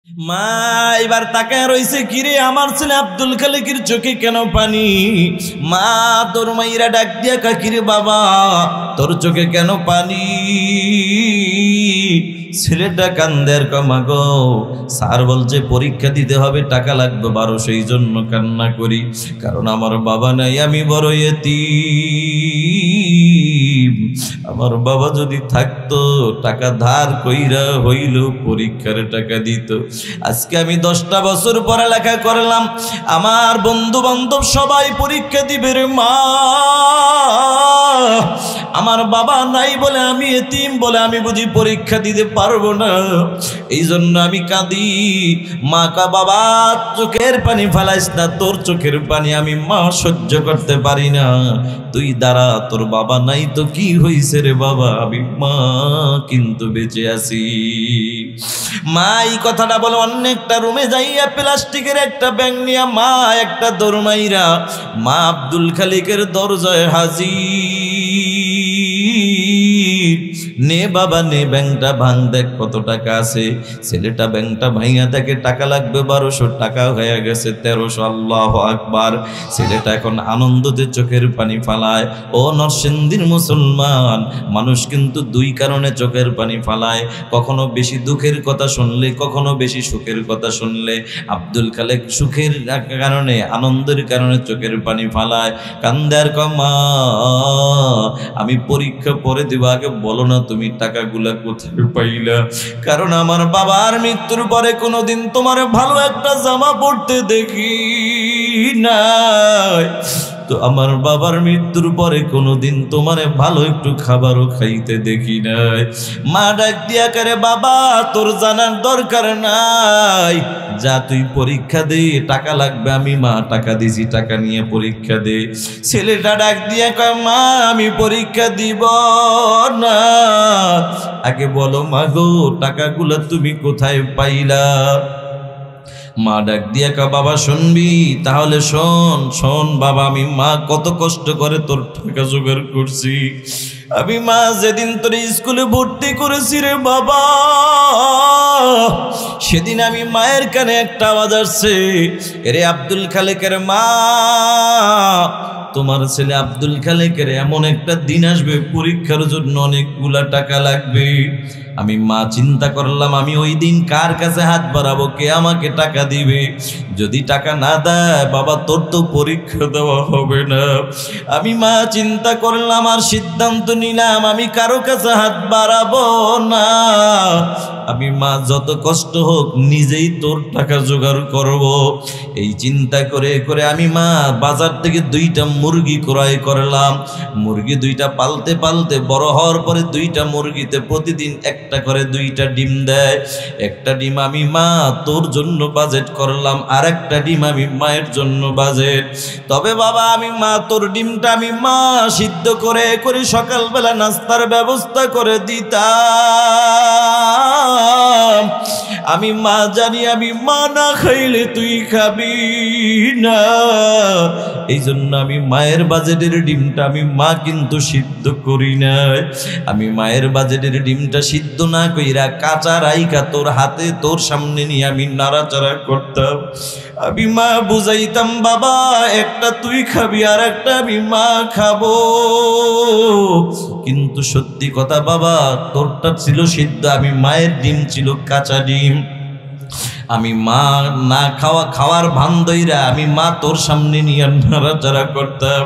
মা এবার তাকায় রইছে, কিরে আমার ছেলে আব্দুল খালেকের চোখে কেন পানি? মা তোর মাইরা ডাক দিয়া কাকিরে বাবা তোর চোখে কেন পানি? ছেলেটা কান্দের কমাগো, স্যার বলছে পরীক্ষা দিতে হবে, টাকা লাগবে 1200, এই জন্য কান্না করি, কারণ আমার বাবা নাই, আমি বড় এতিম। আমার বাবা যদি থাকতো টাকা ধার কইরা হইল পরীক্ষার টাকা দিত। আজকে আমি 10টা বছর পড়ালেখা করলাম, আমার বন্ধু বান্ধব সবাই পরীক্ষা দিবে রে মা, আমার বাবা নাই বলে, আমি এতিম বলে আমি বুঝি পরীক্ষা দিতে পারবো না, এই জন্য আমি কাঁদি। মা কা বাবা চোখের পানি ফেলাইস না, তোর চোখের পানি আমি মা সহ্য করতে পারি না, তুই দাঁড়া, তোর বাবা নাই তো কি হইছে রে বাবা, আমি মা কিন্তু বেঁচে আছি। মা এই কথাটা বলে অনেকটা রুমে যাইয়া প্লাস্টিকের একটা ব্যাগ নিয়া মা একটা দৌড় মাইরা মা আব্দুল খালেকের দরজায় হাজির। নে বাবা নে, ব্যাংকটা ভাঙ, দেখ কত টাকা আছে। ছেলেটা ব্যাংকটা ভাঙা দেখে টাকা লাগবে 1200, টাকা হয়ে গেছে 1300। আল্লাহু আকবার। ছেলেটা এখন আনন্দতে চোখের পানি ফালায়। ও নরসিংদীর মুসলমান, মানুষ কিন্তু দুই কারণে চোখের পানি ফালায়, কখনো বেশি দুঃখের কথা শুনলে, কখনো বেশি সুখের কথা শুনলে। আব্দুল খালেক সুখের কারণে, আনন্দের কারণে চোখের পানি ফালায়, কান্দার কমা আমি পরীক্ষা পরে দিব, আগে বলো না তুমি টাকাগুলা কোথায় পাইলা? কারণ আমার বাবার মৃত্যুর পরে কোনোদিন তোমার ভালো একটা জামা পড়তে দেখি নাই, তো আমার বাবার মৃত্যুর পরে কোনোদিন তোমারে ভালো একটু খাবারও খাইতে দেখি নাই। মা ডাক দিয়া করে, বাবা তোর জানার দরকার নাই, যা তুই পরীক্ষা দে, টাকা লাগবে, আমি মা টাকা দিছি, টাকা নিয়ে পরীক্ষা দে। ছেলেটা ডাক দিয়া কয়, মা আমি পরীক্ষা দিব না, আগে বলো মা গো টাকাগুলো তুমি কোথায় পাইলা? মা ডাক দিয়া কা, বাবা শুনবি? তাহলে শোন শোন বাবা, আমি মা কত কষ্ট করে তোর টাকা জোগাড় করছি। আমি মা যেদিন তোর স্কুলে ভর্তি করেছি রে বাবা, সেদিন আমি মায়ের কানে একটা আওয়াজ আসছে, এরে আব্দুল খালেকের মা, তোমার ছেলে আব্দুল খালেকের এমন একটা দিন আসবে পরীক্ষার জন্য অনেকগুলা টাকা লাগবে। আমি মা চিন্তা করলাম, আমি ওই দিন কার কাছে হাত বাড়াবো, কে আমাকে টাকা দিবে? যদি টাকা না দেয় বাবা তোর তো পরীক্ষা দেওয়া হবে না। আমি মা চিন্তা করলাম আর সিদ্ধান্ত নিলাম, আমি কারো কাছে হাত বাড়াবো না, আমি মা যত কষ্ট হোক নিজেই তোর টাকা জোগাড় করব। এই চিন্তা করে করে আমি মা বাজার থেকে 2টা মুরগি ক্রয় করলাম। মুরগি 2টা পালতে পালতে বড় হওয়ার পরে 2টা মুরগিতে প্রতিদিন একটা করে 2টা ডিম দেয়। একটা ডিম আমি মা তোর জন্য বাজেট করলাম, আর একটা ডিম আমি মায়ের জন্য বাজেট। তবে বাবা আমি মা তোর ডিমটা আমি মা সিদ্ধ করে করে সকালবেলা নাস্তার ব্যবস্থা করে দিতাম। আমি মা জানি আমি মা না খাইলে তুই খাবি না, এই জন্য আমি মায়ের বাজেটের ডিমটা আমি মা কিন্তু সিদ্ধ করি নাই। আমি মায়ের বাজেটের ডিমটা সিদ্ধ না কইরা কাঁচা রাইকা তোর হাতে তোর সামনে নিয়ে আমি নাড়াচাড়া করতাম। আমি মা বুঝাইতাম, বাবা একটা তুই খাবি আর একটা আমি মা খাবো। কিন্তু সত্যি কথা বাবা, তোরটা ছিল সিদ্ধ, আমি মায়ের ডিম ছিল কাঁচা ডিম। আমি মা না খাওয়ার ভান ধইরা আমি মা তোর সামনে নিয়ে নাড়াচাড়া করতাম,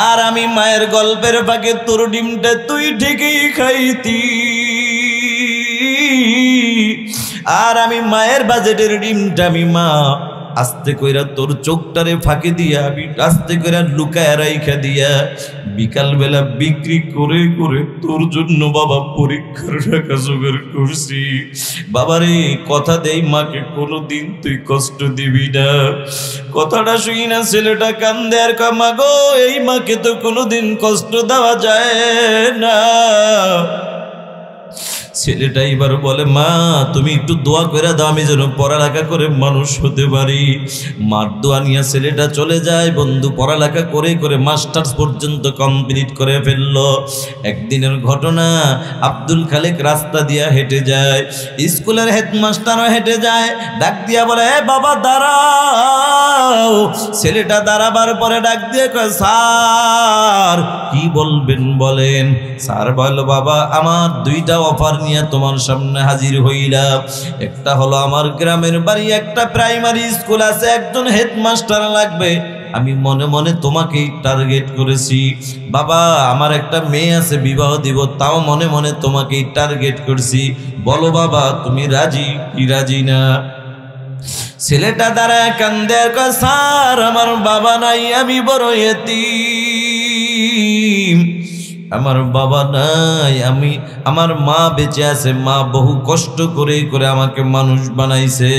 আর আমি মায়ের গল্পের ফাঁকে তোর ডিমটা তুই ঠিকই খাইতি। আর আমি মায়ের বাজেটের ডিমটা আমি মা আস্তে কইরা তোর চোখটারে ফাঁকে দিয়া আমি আস্তে কইরা লুকায় রাইখা দিয়া বিকালবেলা বিক্রি করে করে তোর জন্য বাবা পরীক্ষার টাকা জোগাড় করছি। বাবারে কথা দেই মাকে কোনোদিন তুই কষ্ট দিবি না। কথাটা শুই না ছেলেটা কান্দে আর কয়, মা গো এই মাকে তো কোনোদিন কষ্ট দেওয়া যায় না। ছেলেটা এবার বলে, মা তুমি একটু দোয়া করে দাও আমি যেন পড়ালেখা করে মানুষ হতে পারি। মার দোয়া নিয়ে ছেলেটা চলে যায়। বন্ধু পড়ালেখা করে করে মাস্টার্স পর্যন্ত কমপ্লিট করে ফেলল। একদিনের ঘটনা, আব্দুল খালেক রাস্তা দিয়া হেঁটে যায়, স্কুলের হেডমাস্টারও হেঁটে যায়, ডাক দিয়া বলে, এ বাবা দাঁড়াও। ছেলেটা দাঁড়াবার পরে ডাক দিয়ে কয়, স্যার কি বলবেন বলেন। স্যার বলল, বাবা আমার দুইটা অফার নিয়ে তোমার সামনে হাজির হইলাম। একটা হলো আমার গ্রামের বাড়ি একটা প্রাইমারি স্কুল আছে, একজন হেডমাস্টার লাগবে। আমি মনে মনে তোমাকেই টার্গেট করেছি। বাবা আমার একটা মেয়ে আছে, বিবাহ দিব, তাও মনে মনে তোমাকেই টার্গেট করছি। বলো বাবা তুমি রাজি কি রাজি না? ছেলেটা দাঁড়ায় কান্দে, কয়, স্যার আমার বাবা নাই, আমি বড় এতিম, আমার বাবা নাই, আমার মা বেঁচে আছে, মা বহু কষ্ট করে করে আমাকে মানুষ বানাইছে।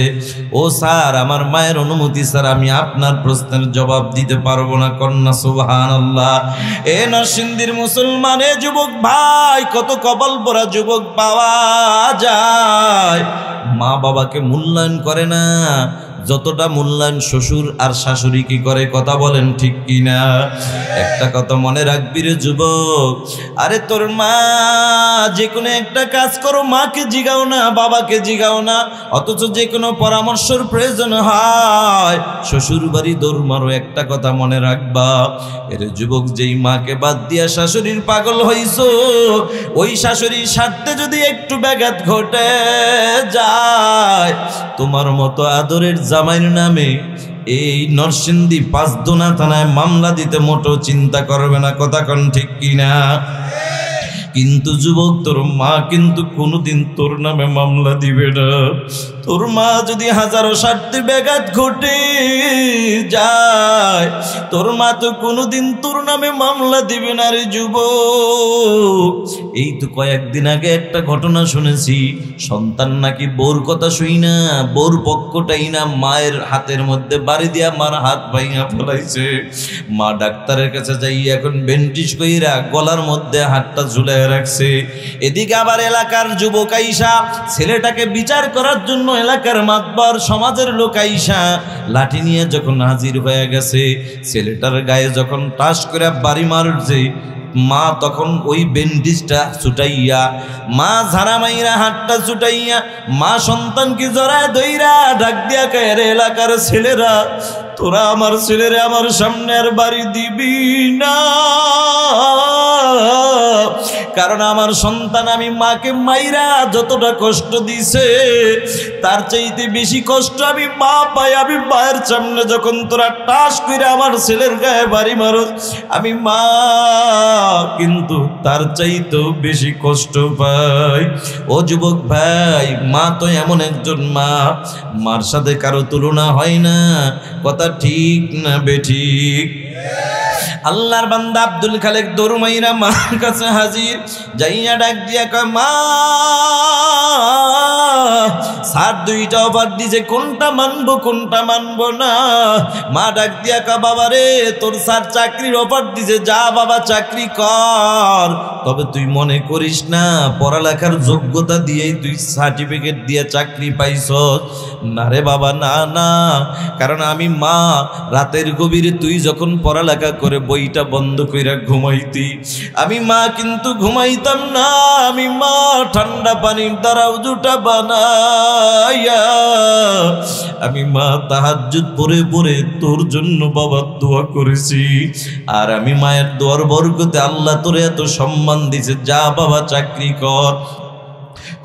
ও স্যার আমার মায়ের অনুমতি স্যার আমি আপনার প্রশ্নের জবাব দিতে পারবো না। কন্যা সুবহানাল্লাহ। এ নরসিংদীর মুসলমানে যুবক ভাই, কত কপাল পোড়া যুবক পাওয়া যায়, মা বাবাকে মূল্যায়ন করে না যতটা মূল্যায়ন শ্বশুর আর শাশুড়ি কি করে। কথা বলেন ঠিক কিনা? একটা কথা মনে রাখবি রে যুবক, আরে তোর মা যে কোনো একটা কাজ করো, মাকে জিগাও না, বাবাকে জিগাও না, অথচ যে কোনো পরামর্শের প্রয়োজন হয় শ্বশুর বাড়ি দৌড় মারো। একটা কথা মনে রাখবা, এর যুবক যেই মাকে বাদ দিয়া শাশুড়ির পাগল হইছো, ওই শাশুড়ির স্বার্থে যদি একটু ব্যাঘাত ঘটে যায়, তোমার মতো আদরের জামাইর নামে এই নরসিংদী পাঁচদোনা থানায় মামলা দিতে মোটেও চিন্তা করবে না। কথা কোন ঠিক কিনা? কিন্তু যুবক তোর মা কিন্তু কোনোদিন তোর নামে মামলা দিবে না। তোর মা যদি হাজারো স্বার্থে ব্যাঘাত ঘটে যায়, তোর মা তো কোনোদিন তোর নামে মামলা দিবে না রে যুবক। এই তো কয়েকদিন আগে একটা ঘটনা শুনেছি, সন্তান নাকি বউর কথা শুই না, বউর পক্ষটাই না, মায়ের হাতের মধ্যে বাড়ি দিয়া মার হাত ভাঙা ফেলাইছে। মা ডাক্তারের কাছে যাই এখন বেন্টিশ কইরা গলার মধ্যে হাতটা ঝুলাই রাখছে। এদিকে আবার এলাকার যুবক আইসা ছেলেটাকে বিচার করার জন্য এলাকার মাতবার সমাজের লোক আইসা লাঠি নিয়ে যখন হাজির হয়ে গেছে, ছেলেটার গায়ে যখন টাস করে বাড়ি মারছে, মা তখন ওই বেন্ডিজটা ছুটাইয়া, মা ঝাড়া মাইরা হাতটা ছুটাইয়া মা সন্তানকে জড়ায় দইরা ডাক দিয়া কয়, রে এলাকার ছেলেরা, তোরা আমার ছেলেরে আমার সামনে আর বাড়ি দিবি না, কারণ আমার সন্তান আমি মাকে মাইরা যতটা কষ্ট দিছে তার চাইতে বেশি কষ্ট আমি মা পাই। আমি মায়ের সামনে যখন তোরা টাস করে আমার ছেলের গায়ে বাড়ি মারো, আমি মা কিন্তু তার চাইতেও বেশি কষ্ট পাই। ও যুবক ভাই, মা তো এমন একজন মা, মার সাথে কারো তুলনা হয় না। কথা ঠিক না বেঠিক? আল্লাহর বান্দা আব্দুল খালেক দৌড় মাইরা মার কাছে হাজির, যাইয়া ডাক দিয়া কয়, মা স্যার দুইটা অফার দিছে, কোনটা মানবো কোনটা মানবো না। মা ডাক দিয়া কয়, বাবা রে তোর স্যার চাকরির অফার দিছে, যা বাবা চাকরি কর, তবে তুই মনে করিস না পড়ালেখার যোগ্যতা দিয়েই তুই সার্টিফিকেট দিয়ে চাকরি পাইছ। না রে বাবা, না না, কারণ আমি মা রাতের গভীরে তুই যখন পড়ালেখা করে বইটা বন্ধ কইরা ঘুমাইতি, আমি মা কিন্তু ঘুমাইতাম না। আমি মা ঠান্ডা পানির দ্বারা উজুটা বানাইয়া আমি মা তাহাজ্জুদ পড়ে পড়ে তোর জন্য বাবা দোয়া করেছি। আর আমি মায়ের দোয়ার বরকতে আল্লাহ তোরে এত সম্মান দিছে, যা বাবা চাকরি কর।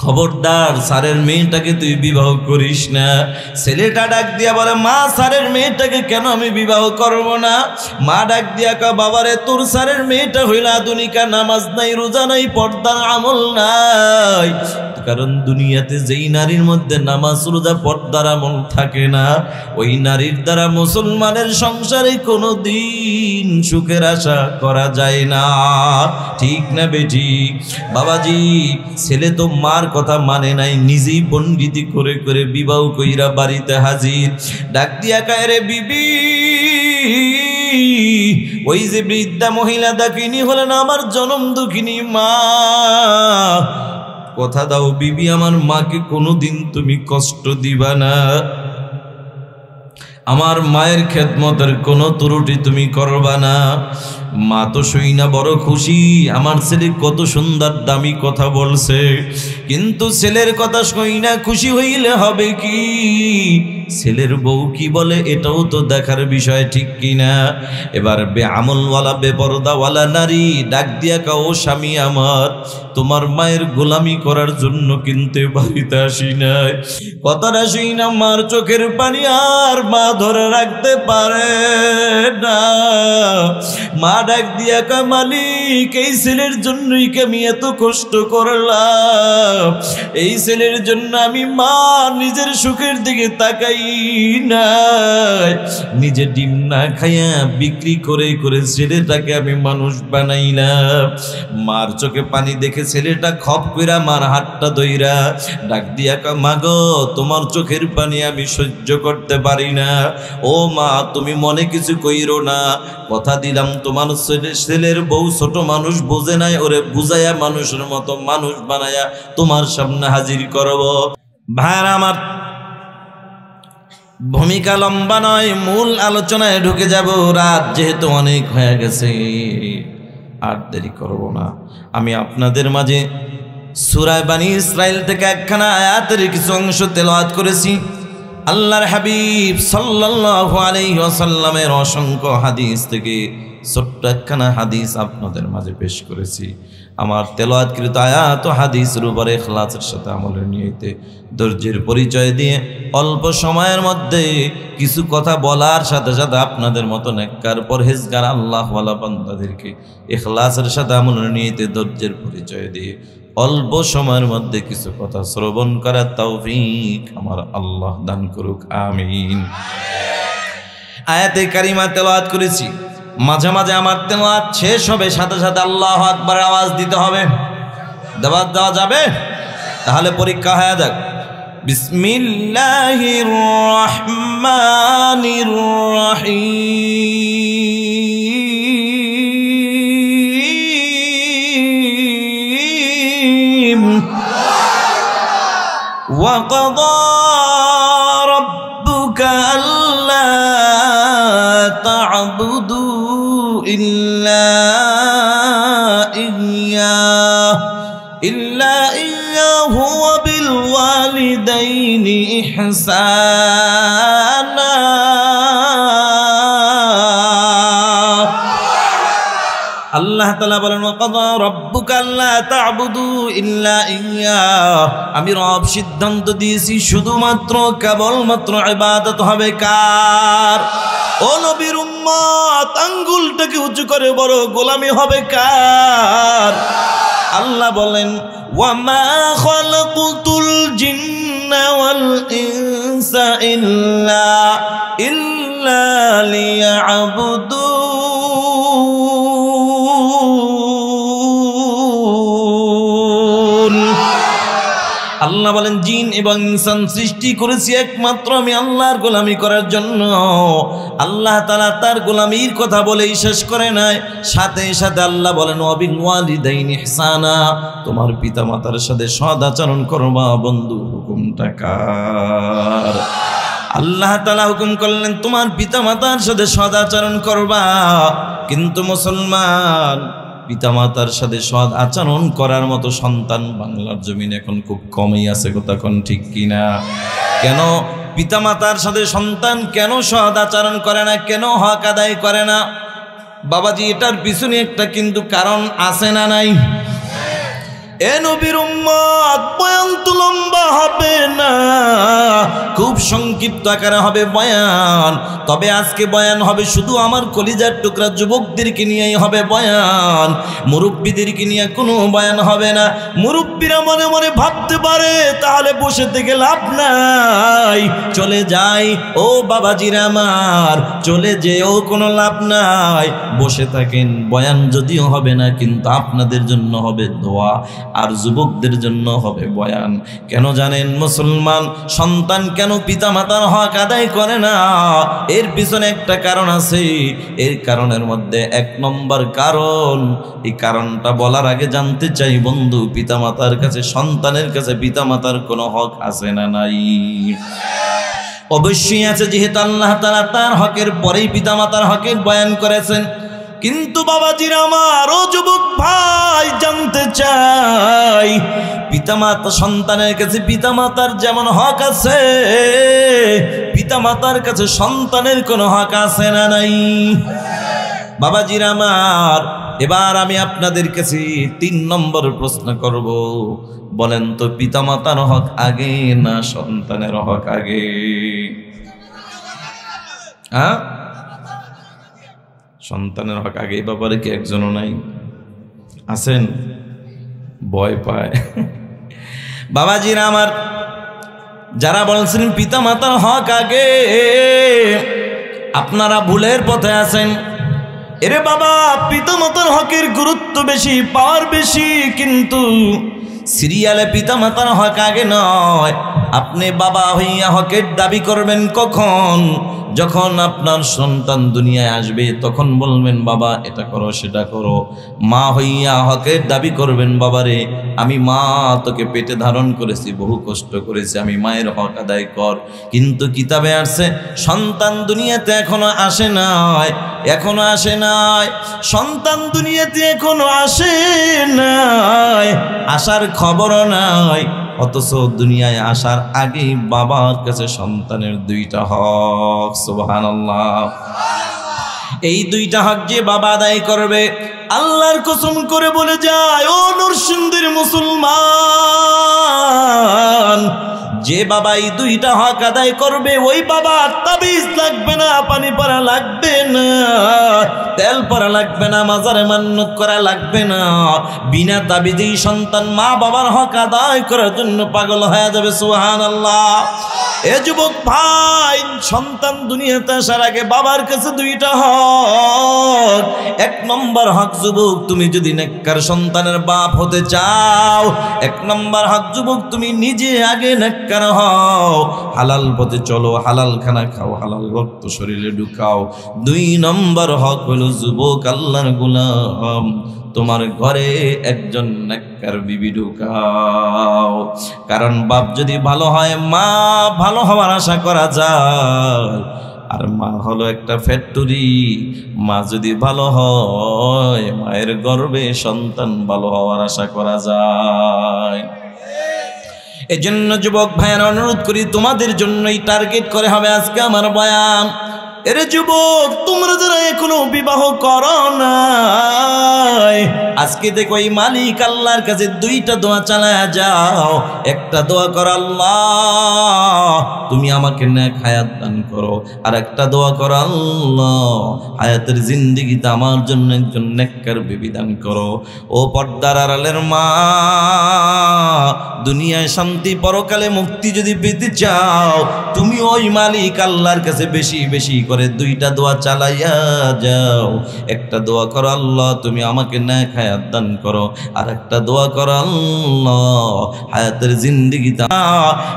খবরদার স্যারের মেয়েটাকে তুই বিবাহ করিস না। ছেলেটা ডাক দিয়া বলে, মা স্যারের মেয়েটাকে কেন আমি বিবাহ করব না? মা ডাক দিয়া কয়, বাবারে তোর স্যারের মেয়েটা হইল আধুনিকা, নামাজ নাই, রোজা নাই, পর্দার আমল নাই। কারণ দুনিয়াতে যেই নারীর মধ্যে নামাজ রোজা পর্দার আমল থাকে না, ওই নারীর দ্বারা মুসলমানের সংসারে কোনো দিন সুখের আশা করা যায় না। ঠিক না বেঠিক? বাবাজি, ছেলে তো মার কথা মানে নাই, নিজেই পণ্ডিতি করে করে বিবাহ কইরা বাড়িতে হাজির। ডাক দিয়া কয়, রে বিবি, ওই যে বৃদ্ধা মহিলা দাকিনী হলেন আমার জনম দুঃখিনী মা, কথা দাও বিবি আমার মাকে কোনোদিন তুমি কষ্ট দিবা না, আমার মায়ের খেদমতের কোনো ত্রুটি তুমি করবা না। মা তো শুই না বড় খুশি, আমার ছেলে কত সুন্দর দামি কথা বলছে, কিন্তু ছেলের কথা শুই না খুশি হইলে হবে কি? ছেলের বউ কি বলে এটাও তো দেখার বিষয়, ঠিক কিনা? এবার বেআমলওয়ালা বেপরদাওয়ালা নারী ডাক দিয়া কাও, স্বামী আমার তোমার মায়ের গোলামি করার জন্য কিন্তু বাড়িতে আসি নাই। কথাটা শুই না মার চোখের পানি আর মা ধরে রাখতে পারে না। মা ডাক দিয়া কা, মালিক এই ছেলের জন্যই কি আমি এত কষ্ট করলাম? এই ছেলের জন্য আমি মা নিজের সুখের দিকে তাকাই নাই, নিজে ডিম না খাইয়া বিক্রি করে করে ছেলেটাকে আমি মানুষ বানাইলাম। মার চোখে পানি দেখে ছেলেটা খপ কইরা মার হাতটা ধইরা ডাক দিয়া কা, মা গো তোমার চোখের পানি আমি সহ্য করতে পারি না, ও মা তুমি মনে কিছু কইরো না, কথা দিলাম তোমার ছেলের বউ ছোট মানুষ বোঝে নাই, ওরে বুঝাইয়া মানুষের মতো মানুষ বানায়া তোমার সামনে হাজির করব। ভাইরা আমার, ভূমিকা লম্বা নয়, মূল আলোচনায় ঢুকে যাব। রাত যেহেতু অনেক হয়ে গেছে, আর দেরি করব না। আমি আপনাদের মাঝে সূরা বনী ইসরাইল থেকে একখানা আয়াতের কিছু অংশ তেলাওয়াত করেছি। আল্লাহর হাবিব সাল্লাল্লাহু আলাইহি ওয়াসাল্লামের অসংখ্য হাদিস থেকে ছোট্ট একখানা হাদিস আপনাদের মাঝে পেশ করেছি। আমার তেলাওয়াতকৃত আয়াত ও হাদিসের উপরে ইখলাসের সাথে আমলের নিয়তে ধৈর্যের পরিচয় দিয়ে অল্প সময়ের মধ্যে কিছু কথা বলার সাথে সাথে আপনাদের মতো নেককার পরহেজগার আল্লাহওয়ালা বান্দাদেরকে ইখলাসের সাথে আমলের নিয়তে ধৈর্যের পরিচয় দিয়ে অল্প সময়ের মধ্যে কিছু কথা শ্রবণ করার তৌফিক আমার আল্লাহ দান করুক, আমিন। আয়াতে কারিমা তেলাওয়াত করেছি, মাঝে মাঝে আমার তেলাওয়াত শেষ হবে, সাথে সাথে আল্লাহু আকবার আওয়াজ দিতে হবে। দাওয়াত দেওয়া যাবে? তাহলে পরীক্ষা হয়ে যাক। বিসমিল্লাহির রহমানির রহিম। وقضى ربك ألا تعبدوا إلا إياه وبالوالدين إحسانا। আল্লাহ তাআলা বলেন, ওয়াকাযা রাব্বুকা আল্লা তা'বুদু ইল্লা ইয়্যাহ, আমি রব সিদ্ধান্ত দিয়েছি শুধুমাত্র কেবলমাত্র ইবাদত হবে কার? ও নবীর উম্মত, আঙ্গুলটাকে উঁচু করে বড়, গোলামি হবে কার? আল্লাহ বলেন, ওয়ামা খালাকুতুল জিন্না ওয়াল ইনসা ইল্লা লিয়াবুদুন। আল্লাহ বলেন, জিন এবং ইনসান সৃষ্টি করেছি একমাত্র আমি আল্লাহর গোলামি করার জন্য। আল্লাহ তাআলা তার গোলামির কথা বলেই শেষ করে নাই, সাথে সাথে আল্লাহ বলেন, ওয়াবিল ওয়ালিদাইনি ইহসানা, তোমার পিতামাতার সাথে সৎ আচরণ করবা। বন্ধু, হুকুমটা কার? আল্লাহ তাআলা হুকুম করলেন তোমার পিতামাতার সাথে সৎ আচরণ করবা। কিন্তু মুসলমান, পিতামাতার সাথে সৎ আচরণ করার মতো সন্তান বাংলার জমিনে এখন খুব কমই আছে, কথা কোন ঠিক কিনা? কেন পিতামাতার সাথে সন্তান কেন সৎ আচরণ করে না, কেন হক আদায় করে না? বাবাজি, এটার পিছনে একটা কিন্তু কারণ আছে না নাই? এ নবীর উম্মত, বয়ান তো লম্বা হবে না, খুব সংক্ষিপ্ত আকারে হবে বয়ান। তবে আজকে বয়ান হবে শুধু আমার কলিজার টুকরা যুবকদেরকে নিয়েই হবে বয়ান, মুরব্বীদেরকে নিয়ে কোনো বয়ান হবে না। মুরব্বীরা মনে মনে ভাবতে পারে তাহলে বসে থেকে লাভ নাই, চলে যায়। ও বাবাজিরা আমার, চলে যেও কোনো লাভ নাই, বসে থাকেন। বয়ান যদিও হবে না, কিন্তু আপনাদের জন্য হবে দোয়া, আর যুবকদের জন্য হবে বয়ান। কেন জানেন মুসলমান সন্তান কেন পিতামাতার হক আদায় করে না? এর পিছনে একটা কারণ আছে। এর কারণের মধ্যে 1 নম্বর কারণ, এই কারণটা বলার আগে জানতে চাই বন্ধু, পিতামাতার কাছে, সন্তানের কাছে পিতামাতার কোনো হক আছে না নাই? অবশ্যই আছে, যেহেতু আল্লাহ তাআলা তার হকের পরেই পিতামাতার হকের বয়ান করেছেন। কিন্তু বাবাজিরা আমার, ও যুবক ভাই, জানতে চাই পিতামাতা, সন্তানের কাছে পিতামাতার যেমন হক আছে, পিতামাতার কাছে সন্তানের কোনো হক আছে না নাই? বাবাজিরা আমার, এবার আমি আপনাদের কাছে 3 নম্বর প্রশ্ন করব। বলেন তো, পিতামাতার হক আগে না সন্তানের হক আগে? হ্যাঁ, সন্তানের হক আগে। এই ব্যাপারে কি একজনও নাই? আছেন? ভয় পায়। বাবাজিরা আমার, যারা বলছেন পিতামাতার হক আগে, আপনারা ভুলের পথে আছেন। এরে বাবা, পিতামাতার হকের গুরুত্ব বেশি, পাওয়ার বেশি, কিন্তু সিরিয়ালে পিতামাতার হক আগে নয়। আপনি বাবা হইয়া হকের দাবি করবেন কখন? যখন আপনার সন্তান দুনিয়ায় আসবে তখন বলবেন বাবা এটা করো সেটা করো। মা হইয়া হকের দাবি করবেন, বাবারে আমি মা তোকে পেটে ধারণ করেছি, বহু কষ্ট করেছি, আমি মায়ের হক আদায় কর। কিন্তু কিতাবে আসছে সন্তান দুনিয়াতে এখনো আসে নাই, এখনো আসে নাই, সন্তান দুনিয়াতে এখনো আসে নাই, আসার খবরও নাই। অথচ দুনিয়ায় আসার আগেই বাবার কাছে সন্তানের 2টা হক। সুবহানাল্লাহ। এই 2টা হক যে বাবা আদায় করবে, আল্লাহর কসম করে বলে যায়, ও নরসিংদীর মুসলমান, যে বাবা এই 2টা হক আদায় করবে, ওই বাবা তাবিজ লাগবে না, পানি পড়া লাগবে না, তেল পড়া লাগবে না, মাজারে মান্নত করা লাগবে না। বিনা তাবিজেই সন্তান মা বাবার হক আদায় করার জন্য পাগল হয়ে যাবে। সুবহানাল্লাহ। এ যুবক ভাই, সন্তান দুনিয়াতে আসার আগে বাবার কাছে 2টা হক। 1 নম্বর হক, যুবক তুমি যদি নেককার সন্তানের বাপ হতে চাও, 1 নম্বর হক যুবক, তুমি নিজে আগে নেককার হও, হালাল পথে চলো, হালাল খানা খাও, হালাল রক্ত শরীরে ঢুকাও। 2 নম্বর হক হলো যুবক আল্লাহর গোলাম, তোমার ঘরে একজন নেককার বিবি ঢুকাও। কারণ বাপ যদি ভালো হয়, মা ভালো হওয়ার আশা করা যায়। আর মা হলো একটা ফ্যাক্টরি, মা যদি ভালো হয়, মায়ের গর্ভে সন্তান ভালো হওয়ার আশা করা যায়। এজন্য যুবক ভাইয়ের অনুরোধ করি, তোমাদের জন্যই টার্গেট করে হবে আজকে আমার বয়ান। এরে যুবক, তোমরা যারা এখনো বিবাহ করো নাই, আজকে দেখো এই মালিক আল্লাহর কাছে 2টা দোয়া চালায়া যাও। একটা দোয়া কর, আল্লাহ তুমি আমাকে নেক হায়াত দান করো। আর একটা দোয়া কর, আল্লাহ হায়াতের জিন্দেগিতে আমার জন্য একজন নেককার বিবি দান করো। ও পর্দার আড়ালের মা, দুনিয়ায় শান্তি, পরকালে মুক্তি যদি পেতে চাও, তুমি ওই মালিক আল্লাহর কাছে বেশি বেশি করে 2টা দোয়া চালাইয়া যাও। একটা দোয়া করো, আল্লাহ তুমি আমাকে নেক হায়াত দান করো। আর একটা দোয়া করো, আল্লাহ হায়াতের জিন্দেগিতে।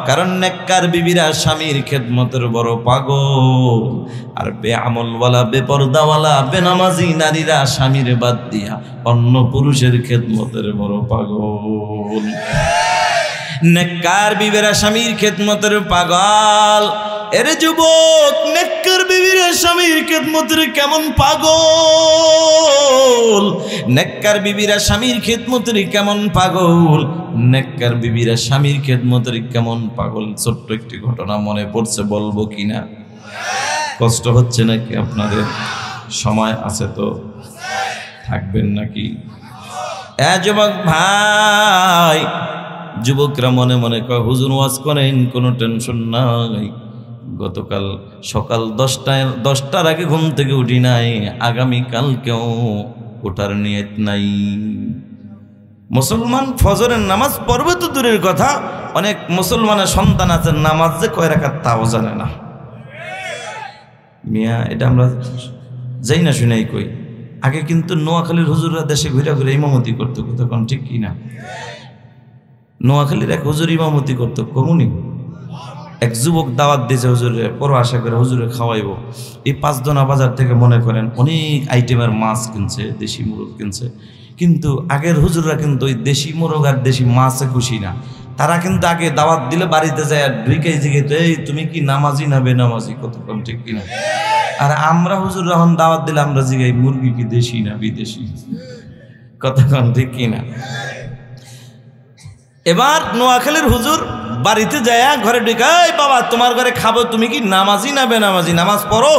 কারণ নেককার বিবিরা স্বামীর খেদমতের বড় পাগল, আর বেআমলওয়ালা, বেপরদাওয়ালা, বেনামাজি নারীরা স্বামীর বাদ দিয়া অন্য পুরুষের খেদমতের বড় পাগল। নেককার বিবিরা স্বামীর খেদমতের পাগল। এরে যুবক, নেককার বিবিরা স্বামীর খেদমতের কেমন পাগল, নেককার বিবিরা স্বামীর খেদমতের কেমন পাগল, নেককার বিবিরা স্বামীর খেদমতের কেমন পাগল। ছোট্ট একটি ঘটনা মনে পড়ছে, বলবো কিনা? কষ্ট হচ্ছে নাকি আপনাদের? সময় আছে তো থাকবেন নাকি? যুবক ভাই, যুবকরা মনে মনে কয় হুজুর ওয়াজ করেন, কোনো টেনশন নাই। গতকাল সকাল 10টার আগে ঘুম থেকে উঠি নাই, আগামীকালকেও ওঠার নিয়ত নাই। মুসলমান ফজরের নামাজ পড়বে তো দূরের কথা, অনেক মুসলমানের সন্তান আছে নামাজ যে কয় রাকাত তাও জানে না। মিয়া এটা আমরা যাই না শুনেই কই। আগে কিন্তু নোয়াখালীর হুজুররা দেশে ঘুরে ঘুরে ইমামতি করতো, তখন ঠিক কি না? নোয়াখালীর এক হুজুর ইমামতি করতো, কমুনি এক যুবক দাওয়াত দিয়েছে হুজুরে, পর আশা করে হুজুরে খাওয়াইব। এই 5 দোনা বাজার থেকে মনে করেন অনেক আইটেমের মাছ কিনছে, দেশি মুরগ কিনছে। কিন্তু আগের হুজুররা কিন্তু ওই দেশি মুরগ আর দেশি মাছে খুশি না। তারা কিন্তু আগে দাওয়াত দিলে বাড়িতে যায় আর ঢুকে জিজ্ঞেস, এই তুমি কি নামাজি না বেনামাজি, কতক্ষণ ঠিক কিনা? আর আমরা হুজুর যখন দাওয়াত দিলে আমরা জিজ্ঞাই মুরগি কি দেশি না বিদেশি, কতক্ষণ ঠিক কিনা? এবার নোয়াখালীর হুজুর বাড়িতে যায় ঘরে ঢুকে, এই বাবা তোমার ঘরে খাবো, তুমি কি নামাজি না বেনামাজি, নামাজ পড়ো?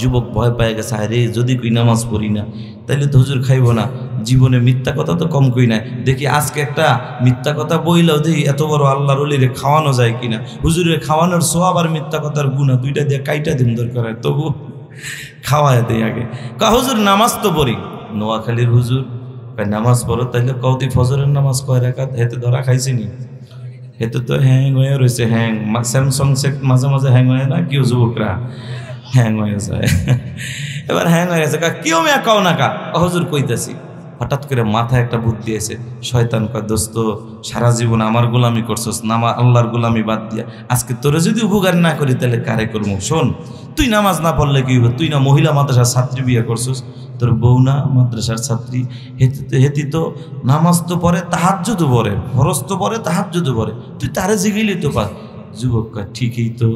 যুবক ভয় পেয়ে গেছে, আরে যদি কই নামাজ পড়ি না তাইলে তো হুজুর খাইব না। জীবনে মিথ্যা কথা তো কম কই নাই, দেখি আজকে একটা মিথ্যা কথা বইলেও দেখি এত বড় আল্লাহর ওলিরে খাওয়ানো যায় কিনা। হুজুরের খাওয়ানোর সোয়াব আর মিথ্যা কথার গুণা দুইটা দিয়ে কাইটা দিন দরকার হয়, তবু খাওয়ায় দেয় আগে। হুজুর নামাজ তো পড়ি। নোয়াখালীর হুজুর নামাজ পড়ো, তাইলে কৌদি ফজরের নামাজ কয় রাকাত? হেতে ধরা খাইছিনি, হেতে তো হ্যাং হয়ে রয়েছে। হ্যাং স্যামসং সেট মাঝে মাঝে হ্যাং হয় না, কেউ যুবকরা হ্যাং হয়ে যায়। এবার হ্যাং হয়ে গেছে, কেউ মেয়া কাও না কা হুজুর কইতেছি। হঠাৎ করে মাথায় একটা বুদ্ধি এসে, শয়তান কয়, দোস্ত সারা জীবন আমার গোলামি করছস, নামা আল্লাহর গোলামি বাদ দিয়া আজকে তোরে যদি উপকার না করি তাহলে কারে করবো? শোন, তুই নামাজ না পড়লে কি হবে? তুই না মহিলা মাদ্রাসার ছাত্রী বিয়ে করছস, তোর বউ না মাদ্রাসার ছাত্রী, হেতি তো নামাজ তো পড়ে, তাহাজ্জুদ পড়ে, ফরজ তো পড়ে, তাহাজ্জুদ পড়ে, তুই তারে জিগিলি তো পার। যুবক কয়, ঠিকই তো।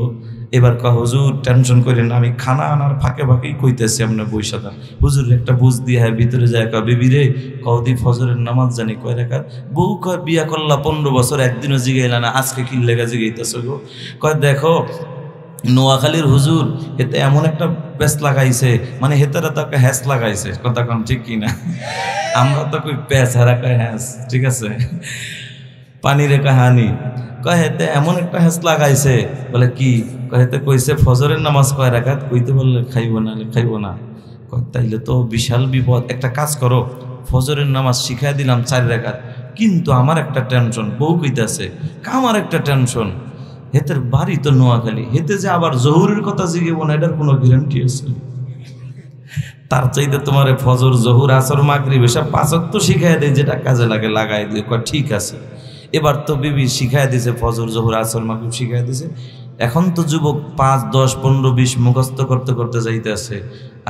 এবার কয়, হুজুর টেনশন করেন, আমি খানা আনার ফাঁকে ফাঁকেই কইতেছি আপনার বৈশাখা। হুজুর একটা বুঝ দিয়ে হ্যাঁ ভিতরে যায়, কয় বিবি রে, কদি ফজরের নামাজ জানি কয় রাকাত? বউ কয়, বিয়া করলা 15 বছর, একদিনও জিগাইলা না, আজকে কি লেগা জিগাইতেছ গো? কয়, দেখো নোয়াখালীর হুজুর হেতে এমন একটা প্যাঁচ লাগাইছে, মানে হেতারা তো একটা হ্যাস লাগাইছে, কথা কম ঠিক কিনা? আমরা তো কই প্যাঁচ, হারা কয় হ্যাস, ঠিক আছে? পানি রে কাহানি কয়, হেতে এমন একটা হ্যাস লাগাইছে। বলে কি? হেতে কইছে ফজরের নামাজ কয় রাকাত? কইতে বললে খাইব না, খাইব না। কয়, তাইলে তো বিশাল বিপদ। একটা কাজ করো, ফজরের নামাজ শিখাই দিলাম 4 রাকাত, কিন্তু আমার একটা টেনশন। বউ কইতাছে, আমার একটা টেনশন, হেতের বাড়ি তো নোয়াখালী, হেতে যে আবার জহুরের কথা জিগেব না, এটার কোনো গ্যারান্টি আছে? তার চাইতে তোমার ফজর, জহুর, আসর, মাগরিব এসব 5 ওয়াক্ত শিখাই দেয়, যেটা কাজে লাগে লাগাই দিয়ে। কয়, ঠিক আছে। এবার তো বিবি শিখাই দিছে, ফজর, জহুর, আসর, মাগরিব শিখাই দিছে। এখন তো যুবক 5, 10, 15, 20 মুখস্থ করতে করতে যাইতে আছে।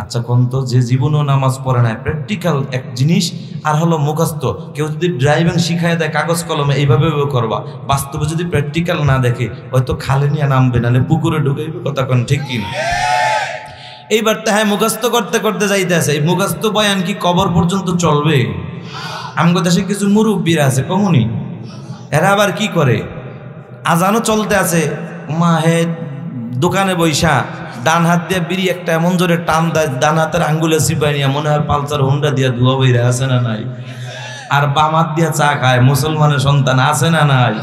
আচ্ছা কোন তো, যে জীবনেও নামাজ পড়ে না, প্র্যাকটিক্যাল এক জিনিস আর হলো মুখস্থ। কেউ যদি ড্রাইভিং শিখাই দেয় কাগজ কলমে এইভাবে করবা, বাস্তবে যদি প্র্যাকটিক্যাল না দেখে হয়তো খালে নিয়ে নামবে, নাহলে পুকুরে ঢুকাইবে, কথা কোন ঠিক কিনা? এইবার তো হ্যাঁ মুখস্থ করতে করতে যাইতে আছে। এই মুখস্থ বয়ান কি কবর পর্যন্ত চলবে? আমগো দেশে কিছু মুরব্বীরা আছে কমুনি, এরা আবার কি করে, আজানও চলতে আছে, মা হে দোকানে বৈশা ডান হাত দিয়ে বিড়ি একটা এমন জোরে টান দেয়, ডান হাতের আঙ্গুলে চিপাই নিয়ে মনে হয় পালসার হোন্ডা দিয়া ধোয়া বইরে, আছে না নাই? আর বাম হাত দিয়া চা খায়, মুসলমানের সন্তান, আছে না নাই?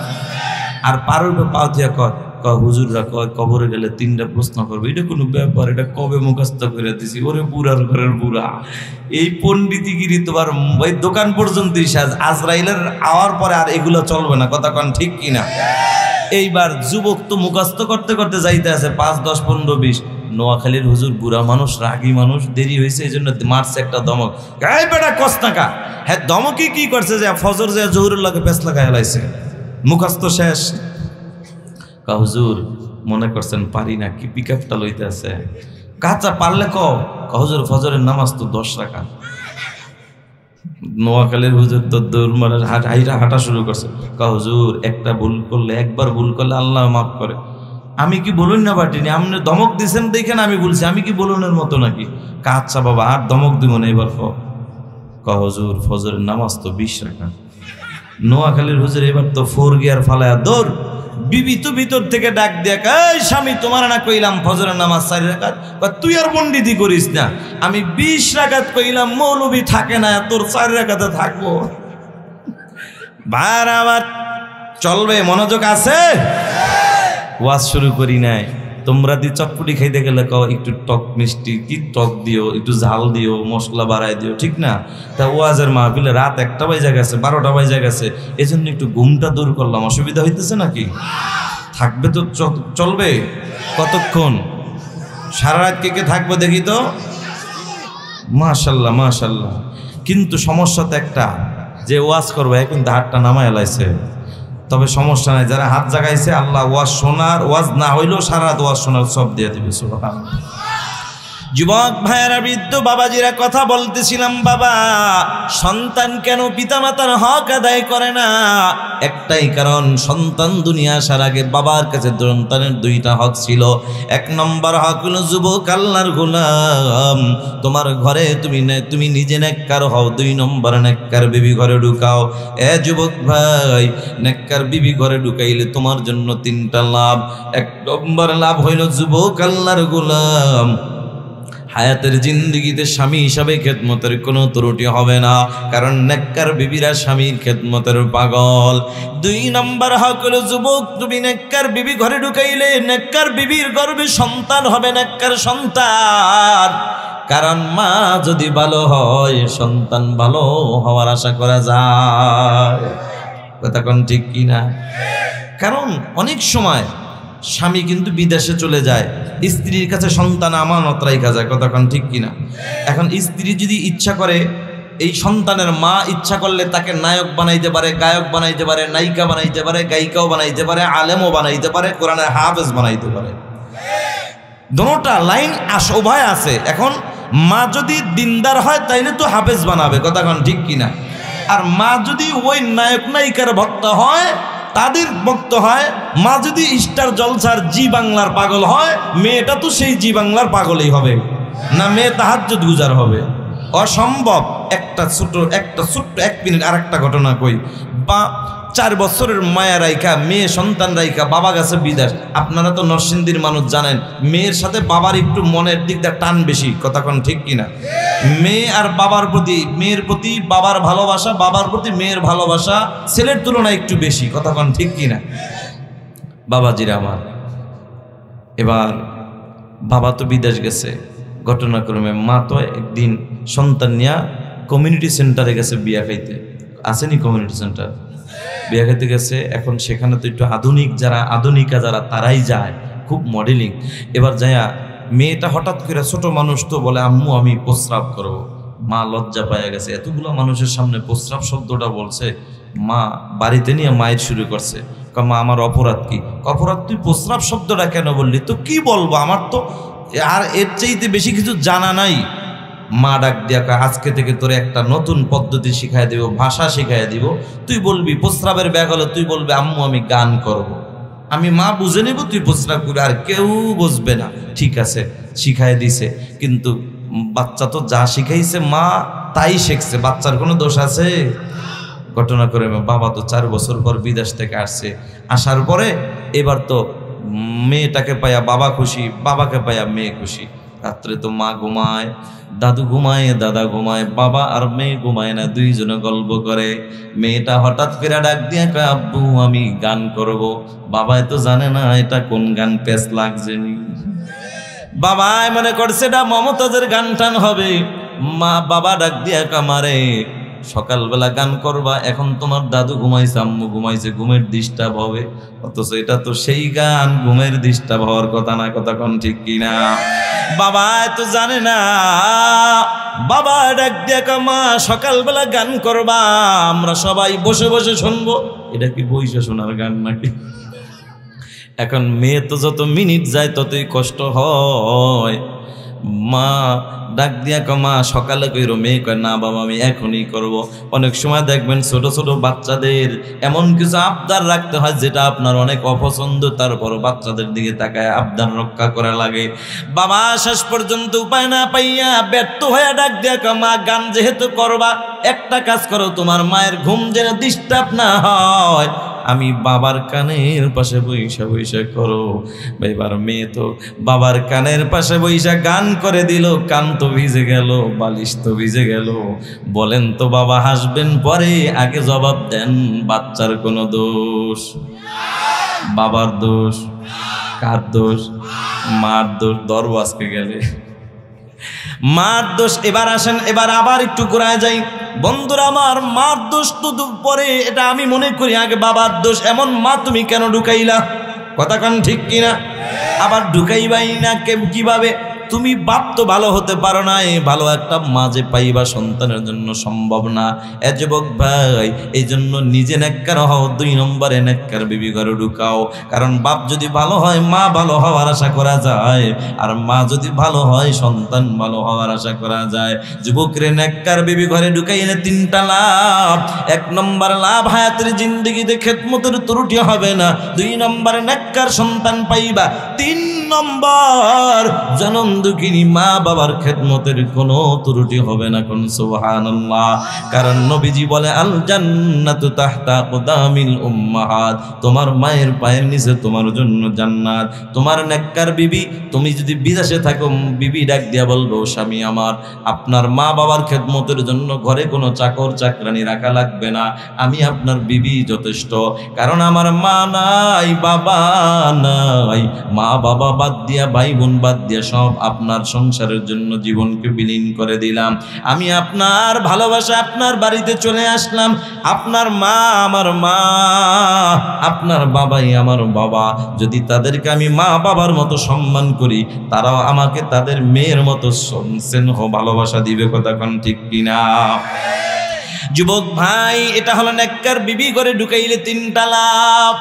আর পারুর পাও দিয়া কয়, হুজুররা কয় কবরে গেলে 3টা প্রশ্ন করবে। এটা কোনো ব্যাপার? এটা কবে মুখস্থ করে দিছি? ওরে বুড়ার ঘরের বুড়া, এই পণ্ডিতিগিরি তোমার ওই দোকান পর্যন্তই সাজ, আজরাইলের আওয়ার পরে আর এগুলো চলবে না, কথা কন ঠিক কিনা? এইবার যুবক তো মুখস্থ করতে করতে যাইতে আছে 5, 10, 15, 20। নোয়াখালীর হুজুর বুড়া মানুষ, রাগী মানুষ, দেরি হয়েছে এই জন্য মারছে একটা দমক। গায়ে বেটা কস্তাকা, হ্যাঁ দমকি কি করছে যে ফজর যে জহুরের লাগে পেছ লাগাই লাইছে, মুখস্থ শেষ। হুজুর মনে করছেন পারি না কি, পিক আপটা লইতে আছে? কাঁচা পারলে হুজুর ফজরের নামাজ তো 10 রাকাত। নোয়াখালীর হুজুর তো দৌড় মারা হাঁটা শুরু করছে। হুজুর একটা ভুল করলে, একবার ভুল করলে আল্লাহ মাফ করে। আমি কি বলুন না বাটিনি, আপনি ধমক দিচ্ছেন দেখেন আমি বলছি, আমি কি বলুনের মতো নাকি? আচ্ছা বাবা আর ধমক দিব না, এবার হুজুর ফজরের নামাজ তো 20 রাকাত। নোয়াখালীর হুজুর এবার তো 4 গিয়ার ফালায়া দৌড়। বিবি তো ভিতর থেকে ডাক দিয়া, এই স্বামী তোমার না কইলাম ফজরের নামাজ 4 রাকাত, তুই আর পণ্ডিতি করিস না, আমি 20 রাকাত কইলাম, মৌলবী থাকে না, তোর 4 রাকাতে থাকবো। বার আবার চলবে, মনোযোগ আছে? ওয়াজ শুরু করি নাই, তোমরা দি চটপটি খাইতে গেলে কও একটু টক মিষ্টি, কি টক দিও, একটু ঝাল দিও, মশলা বাড়াই দিও, ঠিক না? তা ওয়াজের মাহফিলে রাত 1টা বাজে গেছে, 12টা বাজে গেছে, এজন্য একটু ঘুমটা দূর করলাম। অসুবিধা হইতেছে নাকি? থাকবে তো, চলবে। কতক্ষণ? সারা রাত কে কে থাকবে দেখি তো? মাশাল্লাহ মাশাল্লাহ। কিন্তু সমস্যা তো একটা, যে ওয়াজ করবে এখন হাতটা নামায় লাইছে। তবে সমস্যা নাই, যারা হাত জাগাইছে আল্লাহ ওয়াজ শোনার, ওয়াজ না হইলেও সারা রাত ওয়াজ শোনার সব দিয়ে দিবে। সুবহানাল্লাহ। যুবক ভাইয়েরা, বৃদ্ধ বাবাজিরা কথা বলতেছিলাম, বাবা সন্তান কেন পিতামাতার হক আদায় করে না? একটাই কারণ, সন্তান দুনিয়া আসার আগে বাবার কাছে সন্তানের 2টা হক ছিল। 1 নম্বর হক হলো যুবক আল্লাহর গোলাম, তোমার ঘরে তুমি নিজে নেককার হও। 2 নম্বর নেককার বিবি ঘরে ঢুকাও। যুবক ভাই, নেককার বিবি ঘরে ঢুকাইলে তোমার জন্য 3টা লাভ। 1 নম্বর লাভ হইল যুবক আল্লাহর গোলাম, হায়াতের জিন্দগিতে স্বামী হিসাবে খেদমতের কোনো ত্রুটি হবে না, কারণ নেককার বিবিরা স্বামীর খেদমতের পাগল। 2 নম্বর হক হলো যুবক, তুমি নেককার বিবি ঘরে ঢুকাইলে নেককার বিবির গর্ভে সন্তান হবে, নেককার সন্তান। কারণ মা যদি ভালো হয়, সন্তান ভালো হওয়ার আশা করা যায়। কথা কোন ঠিক কিনা? কারণ অনেক সময় স্বামী কিন্তু বিদেশে চলে যায়, স্ত্রীর কাছে সন্তান আমানত রাইখা যায়। কতক্ষণ ঠিক কিনা? এখন স্ত্রী যদি ইচ্ছা করে, এই সন্তানের মা ইচ্ছা করলে তাকে নায়ক বানাইতে পারে, গায়ক বানাইতে পারে, নায়িকা বানাইতে পারে, গায়িকাও বানাইতে পারে, আলেমও বানাইতে পারে, কোরআনের হাফেজ বানাইতে পারে। দুটোটা লাইন উভয় আছে। এখন মা যদি দিনদার হয় তাইলে তো হাফেজ বানাবে। কতক্ষণ ঠিক কিনা? আর মা যদি ওই নায়ক নায়িকার ভক্ত হয়, তাদের ভক্ত হয়। মা যদি স্টার জলসার জি বাংলার পাগল হয়, মেয়েটা তো সেই জি বাংলার পাগলই হবে না, মেয়ে তাহাজ্জুদ গুজার হবে। অসম্ভব। একটা ছোট্ট 1 মিনিট আর একটা ঘটনা কই। 4 বছরের মায়া রাইখা, মেয়ে সন্তান রাইখা বাবা গেছে বিদেশ। আপনারা তো নরসিংদীর মানুষ জানেন, মেয়ের সাথে বাবার একটু মনের দিক দিয়ে টান বেশি। কথা কোন ঠিক কিনা? মেয়ে আর বাবার প্রতি, মেয়ের প্রতি বাবার ভালোবাসা, বাবার প্রতি মেয়ের ভালোবাসা ছেলের তুলনায় একটু বেশি। কথা কোন ঠিক কিনা? বাবাজিরা আমার, এবার বাবা তো বিদেশ গেছে, ঘটনাক্রমে মা তো একদিন সন্তান নিয়ে কমিউনিটি সেন্টারে গেছে বিয়া খাইতে। আসেনি কমিউনিটি সেন্টার? বিয়া খাইতে গেছে। এখন সেখানে তো একটু আধুনিকা যারা তারাই যায়, খুব মডেলিং। এবার যাইয়া মেয়েটা হঠাৎ করে, ছোট মানুষ তো, বলে আম্মু আমি প্রস্রাব করবো। মা লজ্জা পাইয়া গেছে, এতগুলো মানুষের সামনে প্রস্রাব শব্দটা বলছে। মা বাড়িতে নিয়ে মায়ের শুরু করছে, মা আমার অপরাধ কি? অপরাধ তুই প্রস্রাব শব্দটা কেন বললি? তো কি বলবো, আমার তো আর এর চাইতে বেশি কিছু জানা নাই। মা ডাক দিয়া কয়, আজকে থেকে তোরে একটা নতুন পদ্ধতি শিখাই দিব, ভাষা শিখাই দিব। তুই বলবি প্রস্রাবের ব্যাগ হলে তুই বলবি আম্মু আমি গান করব। আমি মা বুঝে নেব তুই প্রস্রাব করবি, আর কেউ বুঝবে না। ঠিক আছে, শিখাই দিছে। কিন্তু বাচ্চা তো যা শিখাইছে মা তাই শিখছে, বাচ্চার কোনো দোষ আছে? ঘটনা করে বাবা তো 4 বছর পর বিদেশ থেকে আসছে। আসার পরে এবার তো মেয়েটাকে পাইয়া বাবা খুশি, বাবাকে পাইয়া মেয়ে খুশি। রাত্রে তো মা ঘুমায়, দাদু ঘুমায়, দাদা ঘুমায়, বাবা আর মেয়ে ঘুমায় না, 2 জনে গল্প করে। মেয়েটা হঠাৎ করে ডাক দিয়ে কয়, আব্বু আমি গান করব। বাবাই তো জানে না এটা কোন গান, পেস লাগছে নি। বাবাই মনে করছে এটা মমতাজের গান টান হবে। বাবা ডাক দিয়ে কামারে, সকালবেলা গান করবা, এখন তোমার দাদু ঘুমাইছে, আম্মু ঘুমাইছে, ঘুমের ডিস্টার্ব হবে। অথচ এটা তো সেই গান, ঘুমের ডিস্টার্ব হওয়ার কথা না। কথা কোন ঠিক কিনা? বাবা তো জানে না। বাবা ডাক দিয়ে মা সকালবেলা গান করবা, আমরা সবাই বসে বসে শুনবো। এটা কি বইসে শোনার গান নাকি? এখন মেয়ে তো যত মিনিট যায় ততই কষ্ট হয়। মা ডাক দিয়া মা সকালে কইরো, মেয়ে কয় না বাবা আমি এখনই করব। অনেক সময় দেখবেন ছোট ছোট বাচ্চাদের এমন কিছু আবদার রাখতে হয় যেটা আপনার অনেক অপছন্দ, তারপরও বাচ্চাদের দিকে তাকায় আবদার রক্ষা করা লাগে। বাবা শেষ পর্যন্ত উপায় না পাইয়া ব্যর্থ হয়ে ডাক দিয়া মা গান যেহেতু করবা, একটা কাজ করো, তোমার মায়ের ঘুম যেন ডিস্টার্ব না হয়, আমি বাবার কানের পাশে বইসা বইসা করো। এবার মেয়ে তো বাবার কানের পাশে বইসা গান করে দিল। কান তো ভিজে গেল, বালিশ তো ভিজে গেল। বলেন তো বাবা হাসবেন পরে, আগে জবাব দেন, বাচ্চার কোনো দোষ? বাবার দোষ? কার দোষ? মার দোষ ধরবো আজকে গেলে, মার দোষ। এবার আসেন, এবার আবার একটু ঘুরায় যাই বন্ধুরা আমার। মার দোষ তো পরে, এটা আমি মনে করি আগে বাবার দোষ। এমন মা তুমি কেন ঢুকাইলা? কথা কান ঠিক কিনা? আবার ঢুকাইবাই না কিভাবে? তুমি বাপ তো ভালো হতে পারো না, ভালো একটা মা যে পাইবা সন্তানের জন্য সম্ভব না। এ যুবক ভাই, এই জন্য নিজে নেককার হও, 2 নম্বরে নেককার বিবি ঘরে ঢুকাও। কারণ বাপ যদি ভালো হয় মা ভালো হওয়ার আশা করা যায়, আর মা যদি ভালো হয় সন্তান ভালো হওয়ার আশা করা যায়। যুবকরে নেককার বিবি ঘরে ঢুকাইলে 3টা লাভ। 1 নম্বর লাভ, হায়াতের জিন্দেগিতে খেদমতের ত্রুটি হবে না। 2 নম্বর নেককার সন্তান পাইবা। 3 নম্বর জনম দুঃখিনী মা বাবার খেদমতের কোনো ত্রুটি হবে না। কোন সুবহানাল্লাহ। কারণ নবীজি বলে আল জান্নাতু তাহতা আকদামিল উম্মাহাত, তোমার মায়ের পায়ের নিচে তোমার জন্য জান্নাত। তোমার নেককার বিবি, তুমি যদি বিদেশে থাকো, বিবি ডাক দিয়া বলবো স্বামী আমার, আপনার মা বাবার খেদমতের জন্য ঘরে কোনো চাকর চাকরানি রাখা লাগবে না, আমি আপনার বিবি যথেষ্ট। কারণ আমার মা নাই, বাবা নাই, মা বাবা বাদ দিয়া, ভাই বোন বাদ দিয়া সব আপনার সংসারের জন্য জীবনকে বিলীন করে দিলাম। আমি আপনার ভালোবাসা আপনার বাড়িতে চলে আসলাম। আপনার মা আমার মা, আপনার বাবাই আমার বাবা। যদি তাদেরকে আমি মা বাবার মতো সম্মান করি, তারাও আমাকে তাদের মেয়ের মতো স্নেহ ভালোবাসা দিবে। কথা কোন ঠিক কিনা? যুবক ভাই, এটা হলো নেককার বিবি করে ঢুকাইলে 3টা লাভ।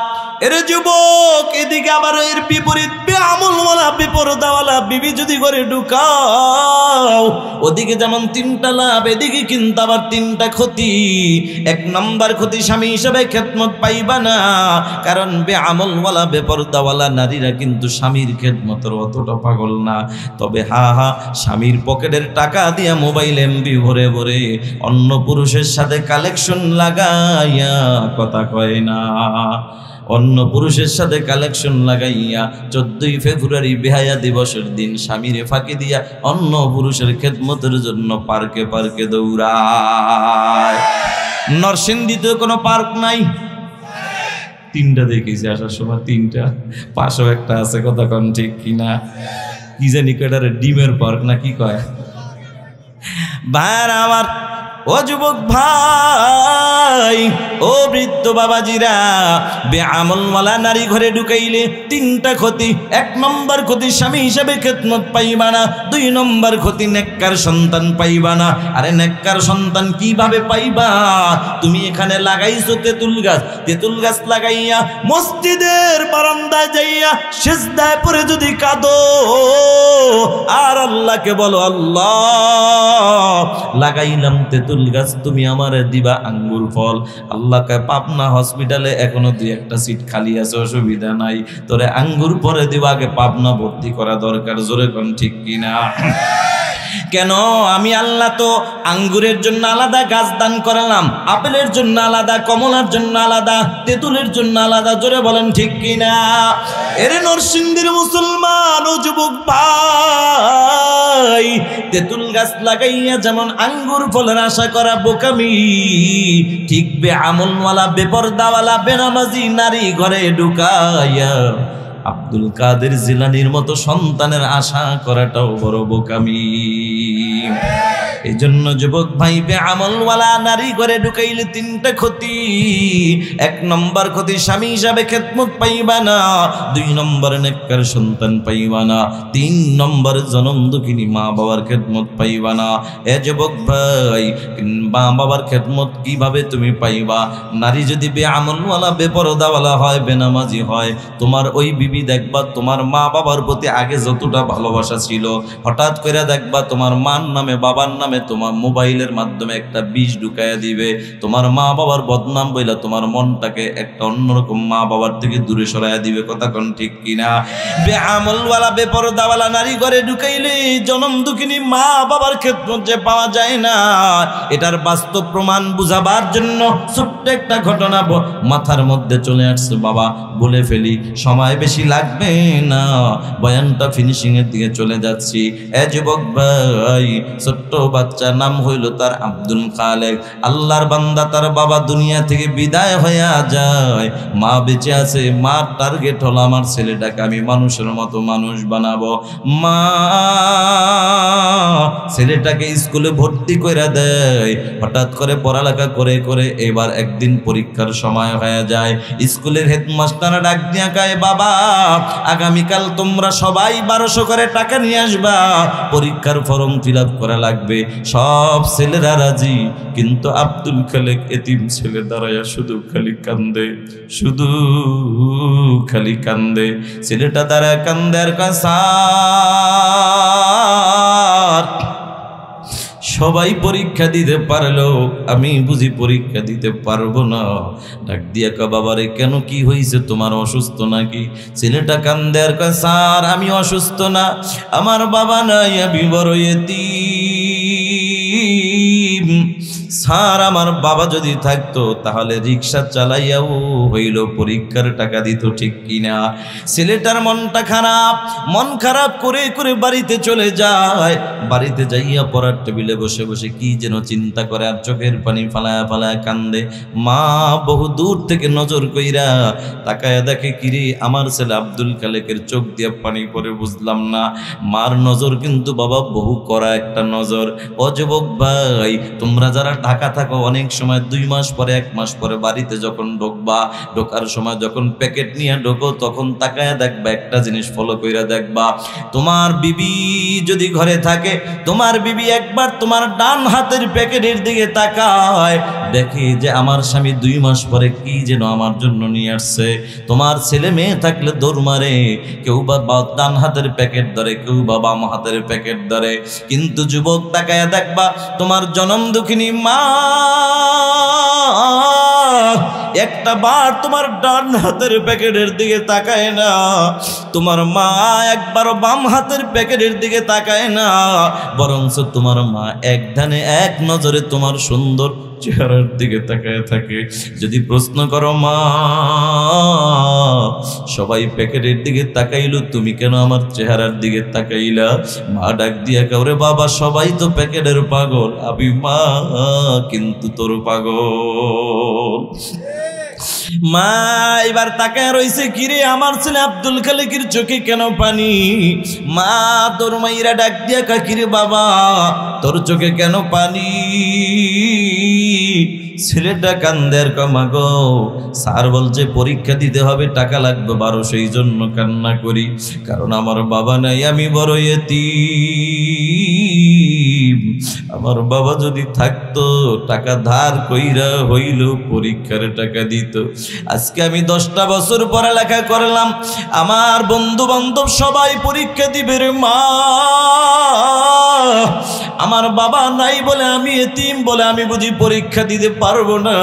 এর যুবক, এদিকে আবার এর বিপরীত বেআমলওয়ালা বেপরদাওয়ালা বিবি যদি করে ঢুকাও, ওদিকে যেমন 3টা লাভ, এদিকে কিন্তু আবার 3টা ক্ষতি। 1 নম্বর ক্ষতি, স্বামী হিসাবে খেদমত পাইবা না। কারণ বেআমলওয়ালা বেপরদাওয়ালা নারীরা কিন্তু স্বামীর খেদমতের অতটা পাগল না। তবে স্বামীর পকেটের টাকা দিয়া মোবাইল এমবি ভরে ভরে অন্য পুরুষের সাথে কালেকশন লাগাইয়া, কথা কয় না, অন্য পুরুষের সাথে কালেকশন লাগাইয়া 14ই ফেব্রুয়ারি বেহায়া দিবসের দিন স্বামীরে ফাঁকি দিয়া অন্য পুরুষের খেদমতের জন্য পার্কে পার্কে দৌড়ায়। নরসিংদীতে কোনো পার্ক নাই? 3টা দেখেছি আসার সময়, 3টা, পাশেও একটা আছে। কথা কন ঠিক কিনা? কি জানি কয়টারে ডিমের পার্ক না কি কয়? ভাইরা আমার, ও যুবক ভাই, ও বৃদ্ধ বাবাজিরা, বেআমলওয়ালা নারী ঘরে ঢুকাইলে 3টা ক্ষতি। 1 নম্বর ক্ষতি, স্বামী হিসাবে খেদমত পাইবা না। 2 নম্বর ক্ষতি, নেককার সন্তান পাইবা না। আরে নেককার সন্তান কিভাবে পাইবা? তুমি এখানে লাগাইছো তেঁতুল গাছ, তেঁতুল গাছ লাগাইয়া মসজিদের বারান্দায় যাইয়া সিজদায় পড়ে যদি কাঁদো আর আল্লাহকে বলো, আল্লাহ লাগাইলাম তেঁতুল গাছ, তুমি আমারে দিবা আঙ্গুর ফল। আল্লাহকে পাবনা হসপিটালে এখনো 2-1টা সিট খালি আছে, অসুবিধা নাই, তোরে আঙ্গুর পরে দিবা, আগে পাবনা ভর্তি করা দরকার। জোরে কোন ঠিক কিনা? কেন? আমি আল্লাহ তো আঙ্গুরের জন্য আলাদা গাছ দান করলাম, আপেলের জন্য আলাদা, কমলার জন্য আলাদা, তেঁতুলের জন্য আলাদা। জোরে বলেন ঠিক কিনা? এরে নরসিংদীর মুসলমান ও যুবক ভাই, তেঁতুল গাছ লাগাইয়া যেমন আঙ্গুর ফলের আশা করা বোকামি, ঠিক বেআমলওয়ালা বেপরদাওয়ালা বেনামাজি নারী ঘরে ঢুকাইয়া আব্দুল কাদের জিলানীর মতো সন্তানের আশা করাটাও বড় বোকামি। এই জন্য যুবক ভাই, বেআমলওয়ালা নারী ঘরে ঢুকাইলে 3টা ক্ষতি। 1 নম্বর ক্ষতি, স্বামী হিসাবে খেদমত পাইবা না। 2 নম্বর নেককার সন্তান পাইবা না। 3 নম্বর জনম দুঃখিনী মা বাবার খেদমত পাইবা না। এ যুবক ভাই, মা বাবার খেদমত কিভাবে তুমি পাইবা? নারী যদি বেআমলওয়ালা বেপরদাওয়ালা হয়, বেনামাজি হয়, তোমার ওই বিবি দেখবা তোমার মা বাবার প্রতি আগে যতটা ভালোবাসা ছিল, হঠাৎ করে দেখবা তোমার মার নামে বাবার নামে তোমার মোবাইলের মাধ্যমে একটা বিষ ঢুকাইয়া দিবে। তোমার মা বাবার বদনাম বইলা তোমার মনটাকে একটা অন্যরকম মা বাবার থেকে দূরে সরাইয়া দিবে। কথা কোন ঠিক কিনা? বেআমলওয়ালা বেপরদাওয়ালা নারী ঘরে ঢুকাইলে জনম দুঃখিনী মা বাবার খেদমত যে পাওয়া যায় না, এটার বাস্তব প্রমাণ বুঝাবার জন্য ছোট্ট একটা ঘটনা মাথার মধ্যে চলে আসছে। বাবা বলে ফেলি, সময় বেশি লাগবে না, বয়ানটা ফিনিশিং এর দিকে চলে যাচ্ছি। এ যুবক ভাই, ছোট্ট বাচ্চা, নাম হইল তার আব্দুল খালেক। আল্লাহর বান্দা, তার বাবা দুনিয়া থেকে বিদায় হইয়া যায়, মা বেঁচে আছে। মার টার্গেট হলো আমার ছেলেটাকে আমি মানুষের মতো মানুষ বানাবো। মা ছেলেটাকে স্কুলে ভর্তি করে দেয়। হঠাৎ করে পড়ালেখা করে করে এবার একদিন পরীক্ষার সময় হয়ে যায়। স্কুলের হেডমাস্টার ডাক দিয়া কয়, বাবা আগামীকাল তোমরা সবাই 1200 করে টাকা নিয়ে আসবা, পরীক্ষার ফর্ম ফিল আপ করা লাগবে। সব ছেলেরা রাজি, কিন্তু আব্দুল খালেক এতিম ছেলে দাঁড়ায়া শুধু খালি কান্দে, শুধু খালি কান্দে। ছেলেটা দাঁড়ায় কান্দে আর কয়, স্যার সবাই পরীক্ষা দিতে পারলো, আমি বুঝি পরীক্ষা দিতে পারবো না। ডাক দিয়া কয়, বাবারে কেন, কি হয়েছে, তোমার অসুস্থ নাকি? ছেলেটা কান্দে আর কয়, স্যার আমি অসুস্থ না, আমার বাবা নাই, আমি বড় এতিম। স্যার আমার বাবা যদি থাকতো তাহলে রিক্সা চালাইয়াও হইল পরীক্ষার টাকা দিত, ঠিক কিনা? ছেলেটার মনটা খারাপ, মন খারাপ করে করে বাড়িতে চলে যায়। বাড়িতে যাইয়া পড়ার টেবিলে বসে বসে কি যেন চিন্তা করে আর চোখের পানি ফালায়া ফালায়া কান্দে। মা বহু দূর থেকে নজর কইরা তাকায়া দেখে, কিরে আমার ছেলে আব্দুল খালেকের চোখ দিয়ে পানি পড়ে, বুঝলাম না। মার নজর কিন্তু বাবা বহু কড়া একটা নজর। ও যুবক ভাই, তোমরা যারা ঢাকা থাকো, অনেক সময় 2 মাস পরে 1 মাস পরে বাড়িতে যখন ঢোকবা, ঢোকার সময় যখন প্যাকেট নিয়ে ঢোকো, তখন তাকায়া দেখবা, একটা জিনিস ফলো কইরা দেখবা, তোমার বিবি যদি ঘরে থাকে, তোমার বিবি একবার তোমার ডান হাতের প্যাকেটের দিকে তাকায়, দেখে যে আমার স্বামী 2 মাস পরে কি যেন আমার জন্য নিয়ে আসছে। তোমার ছেলে মেয়ে থাকলে দৌড় মারে, কেউ বা ডান হাতের প্যাকেট ধরে, কেউ বা বাম হাতের প্যাকেট ধরে। কিন্তু যুবক তাকায়া দেখবা, তোমার জনম দুঃখিনী মা একটা বার তোমার ডান হাতের প্যাকেটের দিকে তাকায় না, তোমার মা একবারও বাম হাতের প্যাকেটের দিকে তাকায় না, বরঞ্চ তোমার মা এক ধ্যানে এক নজরে তোমার সুন্দর চেহারার দিকে তাকায় থাকে। যদি প্রশ্ন করো, মা সবাই প্যাকেটের দিকে তাকাইলো, তুমি কেন আমার চেহারার দিকে তাকাইলা? মা ডাক দিয়া কাউরে, বাবা সবাই তো প্যাকেটের পাগল, আমি মা কিন্তু তোর পাগল। মা এবার তাকায় রইছে, কিরে আমার ছেলে আব্দুল খালেকের চোখে কেন পানি? মা তোর মাইরা ডাক দিয়া কয়, কিরে বাবা তোর চোখে কেন পানি? ছেলেটা কান্দের, মা গো স্যার বলছে পরীক্ষা দিতে হবে, টাকা লাগবে 1200, এই জন্য কান্না করি, কারণ আমার বাবা নাই, আমি বড় এতিম। আমার বাবা যদি থাকতো টাকা ধার কইরা হইল পরীক্ষার টাকা দিত। আজকে আমি 10টা বছর পড়ালেখা করলাম, আমার বন্ধু বান্ধব সবাই পরীক্ষা দিবে রে মা, আমার বাবা নাই বলে, আমি এতিম বলে আমি বুঝি পরীক্ষা দিতে পারবো না,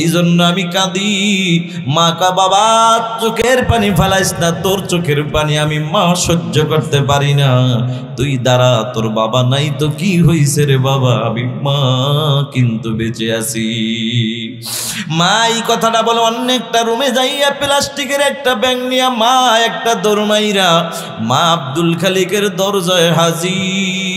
এই জন্য আমি কাঁদি। মা কা, বাবা চোখের পানি ফালাইস না, তোর চোখের পানি আমি মা সহ্য করতে পারি না, তুই দাঁড়া, তোর বাবা নাই তো কি হইছে রে বাবা, আমি মা কিন্তু বেঁচে আছি। মা এই কথাটা বলে অনেকটা রুমে যাইয়া প্লাস্টিকের একটা ব্যাগ নিয়া মা একটা দৌড় মাইরা মা আব্দুল খালেকের দরজায় হাজির।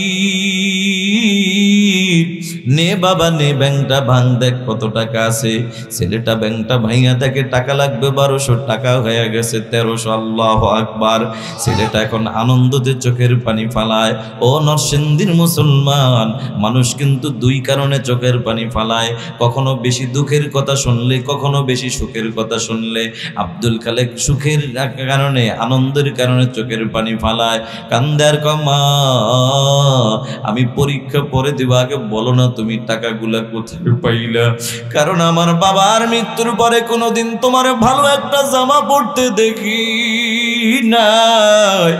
নে বাবা নে, ব্যাংকটা ভাঙ, দেখ কত টাকা আছে। ছেলেটা ব্যাংকটা ভাঙা দেখে টাকা লাগবে 1200, টাকা হয়ে গেছে 1300। আল্লাহু আকবার। ছেলেটা এখন আনন্দতে চোখের পানি ফালায়। ও নরসিংদীর মুসলমান, মানুষ কিন্তু 2 কারণে চোখের পানি ফালায়, কখনো বেশি দুঃখের কথা শুনলে, কখনো বেশি সুখের কথা শুনলে। আব্দুল খালেক সুখের কারণে, আনন্দের কারণে চোখের পানি ফালায়, কান্দার কমা আমি পরীক্ষা পরে দিব, আগে বলো না তুমি টাকাগুলা কোথায় পাইলা? কারণ আমার বাবার মৃত্যুর পরে কোনোদিন তোমার ভালো একটা জামা পড়তে দেখি নাই,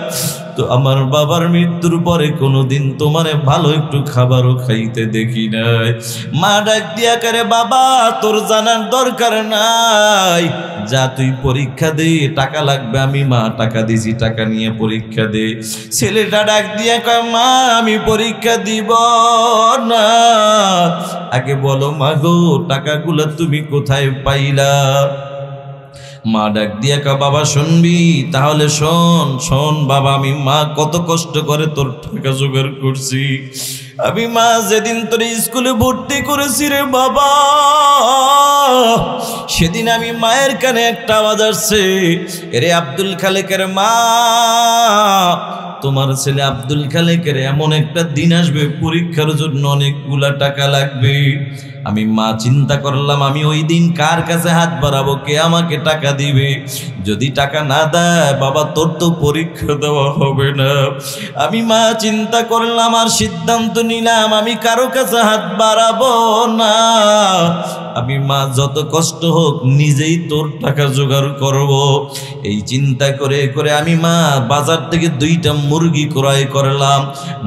তো আমার বাবার মৃত্যুর পরে কোনোদিন তোমারে ভালো একটু খাবারও খাইতে দেখি নাই। মা ডাক দিয়া করে, বাবা তোর জানার দরকার নাই, যা তুই পরীক্ষা দে, টাকা লাগবে, আমি মা টাকা দিছি, টাকা নিয়ে পরীক্ষা দে। ছেলেটা ডাক দিয়া কয়, মা আমি পরীক্ষা দিব না, আগে বলো মা গো টাকাগুলো তুমি কোথায় পাইলা? মা ডাক দিয়া কা, বাবা শুনবি? তাহলে শোন শোন বাবা, আমি মা কত কষ্ট করে তোর টাকা জোগাড় করছি, আমি মা যেদিন তোর স্কুলে ভর্তি করেছি রে বাবা, সেদিন আমি মায়ের কানে একটা আওয়াজ আসছে, এরে আব্দুল খালেকের মা, তোমার ছেলে আব্দুল খালেকের এমন একটা দিন আসবে পরীক্ষার জন্য অনেকগুলা টাকা লাগবে। আমি মা চিন্তা করলাম আমি ওই দিন কার কাছে হাত বাড়াবো, কে আমাকে টাকা দিবে। যদি টাকা না দেয় বাবা তোর তো পরীক্ষা দেওয়া হবে না। আমি মা চিন্তা করলাম আর সিদ্ধান্ত নিলাম আমি কারো কাছে হাত বাড়াবো না। আমি মা যত কষ্ট হোক নিজেই তোর টাকা জোগাড় করব। এই চিন্তা করে করে আমি মা বাজার থেকে 2টা মুরগি ক্রয় করলাম।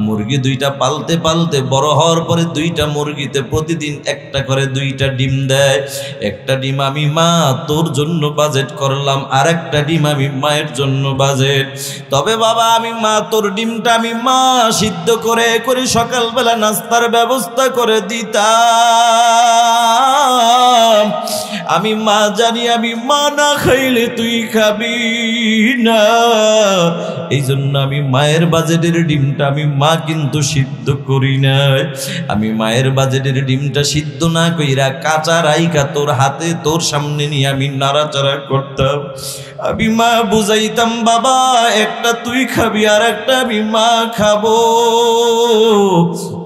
মুরগি 2টা পালতে পালতে বড় হওয়ার পরে 2টা মুরগিতে প্রতিদিন একটা করে 2টা ডিম দেয়। একটা ডিম আমি মা তোর জন্য বাজেট করলাম, আর একটা ডিম আমি মায়ের জন্য বাজেট। তবে বাবা আমি মা তোর ডিমটা আমি মা সিদ্ধ করে করে সকালবেলা নাস্তার ব্যবস্থা করে দিতাম। আমি মা জানি আমি মা না খাইলে তুই খাবি না, এই জন্য আমি মায়ের বাজেটের ডিমটা আমি মা কিন্তু সিদ্ধ করি না। আমি মায়ের বাজেটের ডিমটা সিদ্ধ না কইরা কাঁচা রাইকা তোর হাতে তোর সামনে নিয়ে আমি নাড়াচাড়া করতাম। আমি মা বুঝাইতাম বাবা একটা তুই খাবি আর একটা আমি মা খাবো।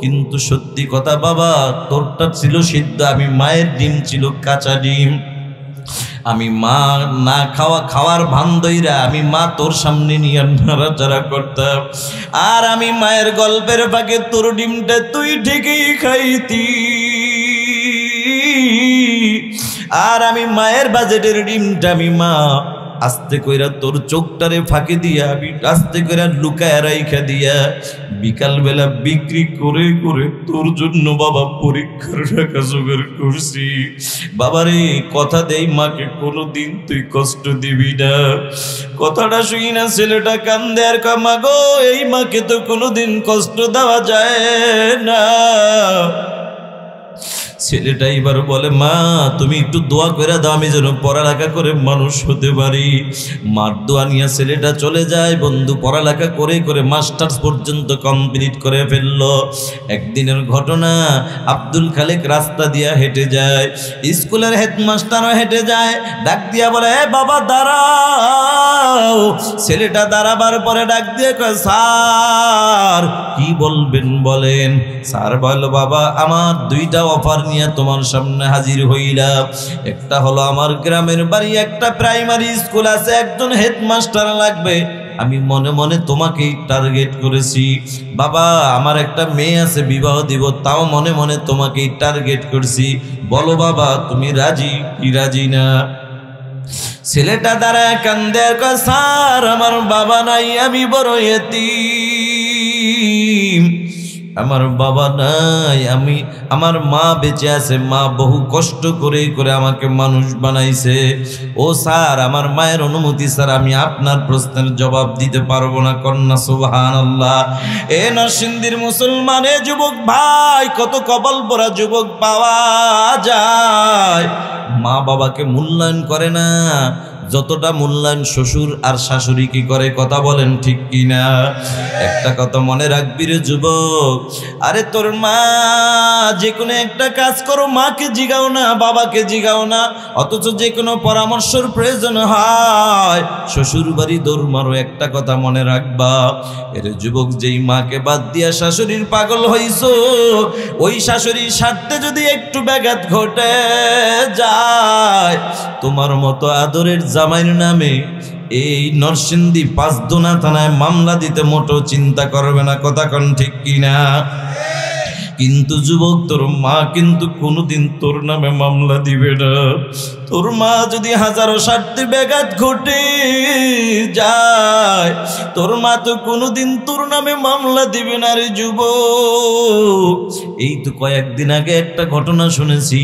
কিন্তু সত্যি কথা বাবা তোরটা ছিল সিদ্ধ, আমি মায়ের ডিম ছিল কাঁচা ডিম। আমি মা না খাওয়ার ভান ধইরা আমি মা তোর সামনে নিয়ে নাড়াচাড়া করতাম। আর আমি মায়ের গল্পের ফাঁকে তোর ডিমটা তুই ঠিকই খাইতি। আর আমি মায়ের বাজেটের ডিমটা আমি মা আস্তে কইরা তোর চোখটারে ফাঁকি দিয়া আমি আস্তে কইরা লুকায় রাইখা দিয়া বিকালবেলা বিক্রি করে করে তোর জন্য বাবা পরীক্ষার টাকা জোগাড় করছি। বাবারে কথা দেই মাকে কোনোদিন তুই কষ্ট দিবি না। কথাটা শুই না ছেলেটা কান্দে আর কামা গো, এই মাকে তো কোনোদিন কষ্ট দেওয়া যায় না। ছেলেটা এবার বলে মা তুমি একটু দোয়া করে দাও আমি যেন পড়ালেখা করে মানুষ হতে পারি। মার দোয়া নিয়ে ছেলেটা চলে যায়। বন্ধু পড়ালেখা করে করে মাস্টার্স পর্যন্ত কমপ্লিট করে ফেললো। একদিনের ঘটনা, আব্দুল খালেক রাস্তা দিয়া হেঁটে যায়, স্কুলের হেডমাস্টারও হেঁটে যায়, ডাক দিয়া বলে এ বাবা দাঁড়াও। ছেলেটা দাঁড়াবার পরে ডাক দিয়ে কয় স্যার। কি বলবেন বলেন। স্যার বলল বাবা আমার 2টা অফার নিয়ে তোমার সামনে হাজির হইলাম। একটা হলো আমার গ্রামের বাড়ি একটা প্রাইমারি স্কুল আছে, একজন হেডমাস্টার লাগবে। আমি মনে মনে তোমাকেই টার্গেট করেছি বাবা। আমার একটা মেয়ে আছে বিবাহ দিব, তাও মনে মনে তোমাকেই টার্গেট করছি। বলো বাবা তুমি রাজি কি রাজি না? ছেলেটা দাঁড়ায় কান্দে আর কয় স্যার আমার বাবা নাই, আমি বড় এতিম, আমার বাবা নাই, আমার মা বেঁচে আছে, মা বহু কষ্ট করে করে আমাকে মানুষ বানাইছে। ও স্যার আমার মায়ের অনুমতি স্যার আমি আপনার প্রশ্নের জবাব দিতে পারবো না। কন্যা সুবহানাল্লাহ। এ নরসিংদীর মুসলমান এ যুবক ভাই কত কপাল পোড়া যুবক পাওয়া যায়, মা বাবাকে মূল্যায়ন করে না যতটা মূল্যায়ন শ্বশুর আর শাশুড়ি কি করে। কথা বলেন ঠিক কিনা? একটা কথা মনে রাখবি রে যুবক, আরে তোর মা যে কোনো একটা কাজ করো মাকে জিগাও না বাবাকে জিগাও না, অথচ যে কোনো পরামর্শের প্রয়োজন হয় শ্বশুর বাড়ি দৌড় মারো। একটা কথা মনে রাখবা এর যুবক, যেই মাকে বাদ দিয়া শাশুড়ির পাগল হইছো, ওই শাশুড়ির স্বার্থে যদি একটু ব্যাঘাত ঘটে যায় তোমার মতো আদরের জামাইয়ের নামে এই নরসিংদী 5 দোনা থানায় মামলা দিতে মোটো চিন্তা করবে না। কথা কোন ঠিক কিনা? কিন্তু যুবক তোর মা কিন্তু কোনোদিন তোর নামে মামলা দিবে না। তোর মা যদি হাজারো স্বার্থে ব্যাঘাত ঘটে যায় তোর মা তো কোনোদিন তোর নামে মামলা দিবে না রে যুবক। এই তো কয়েকদিন আগে একটা ঘটনা শুনেছি,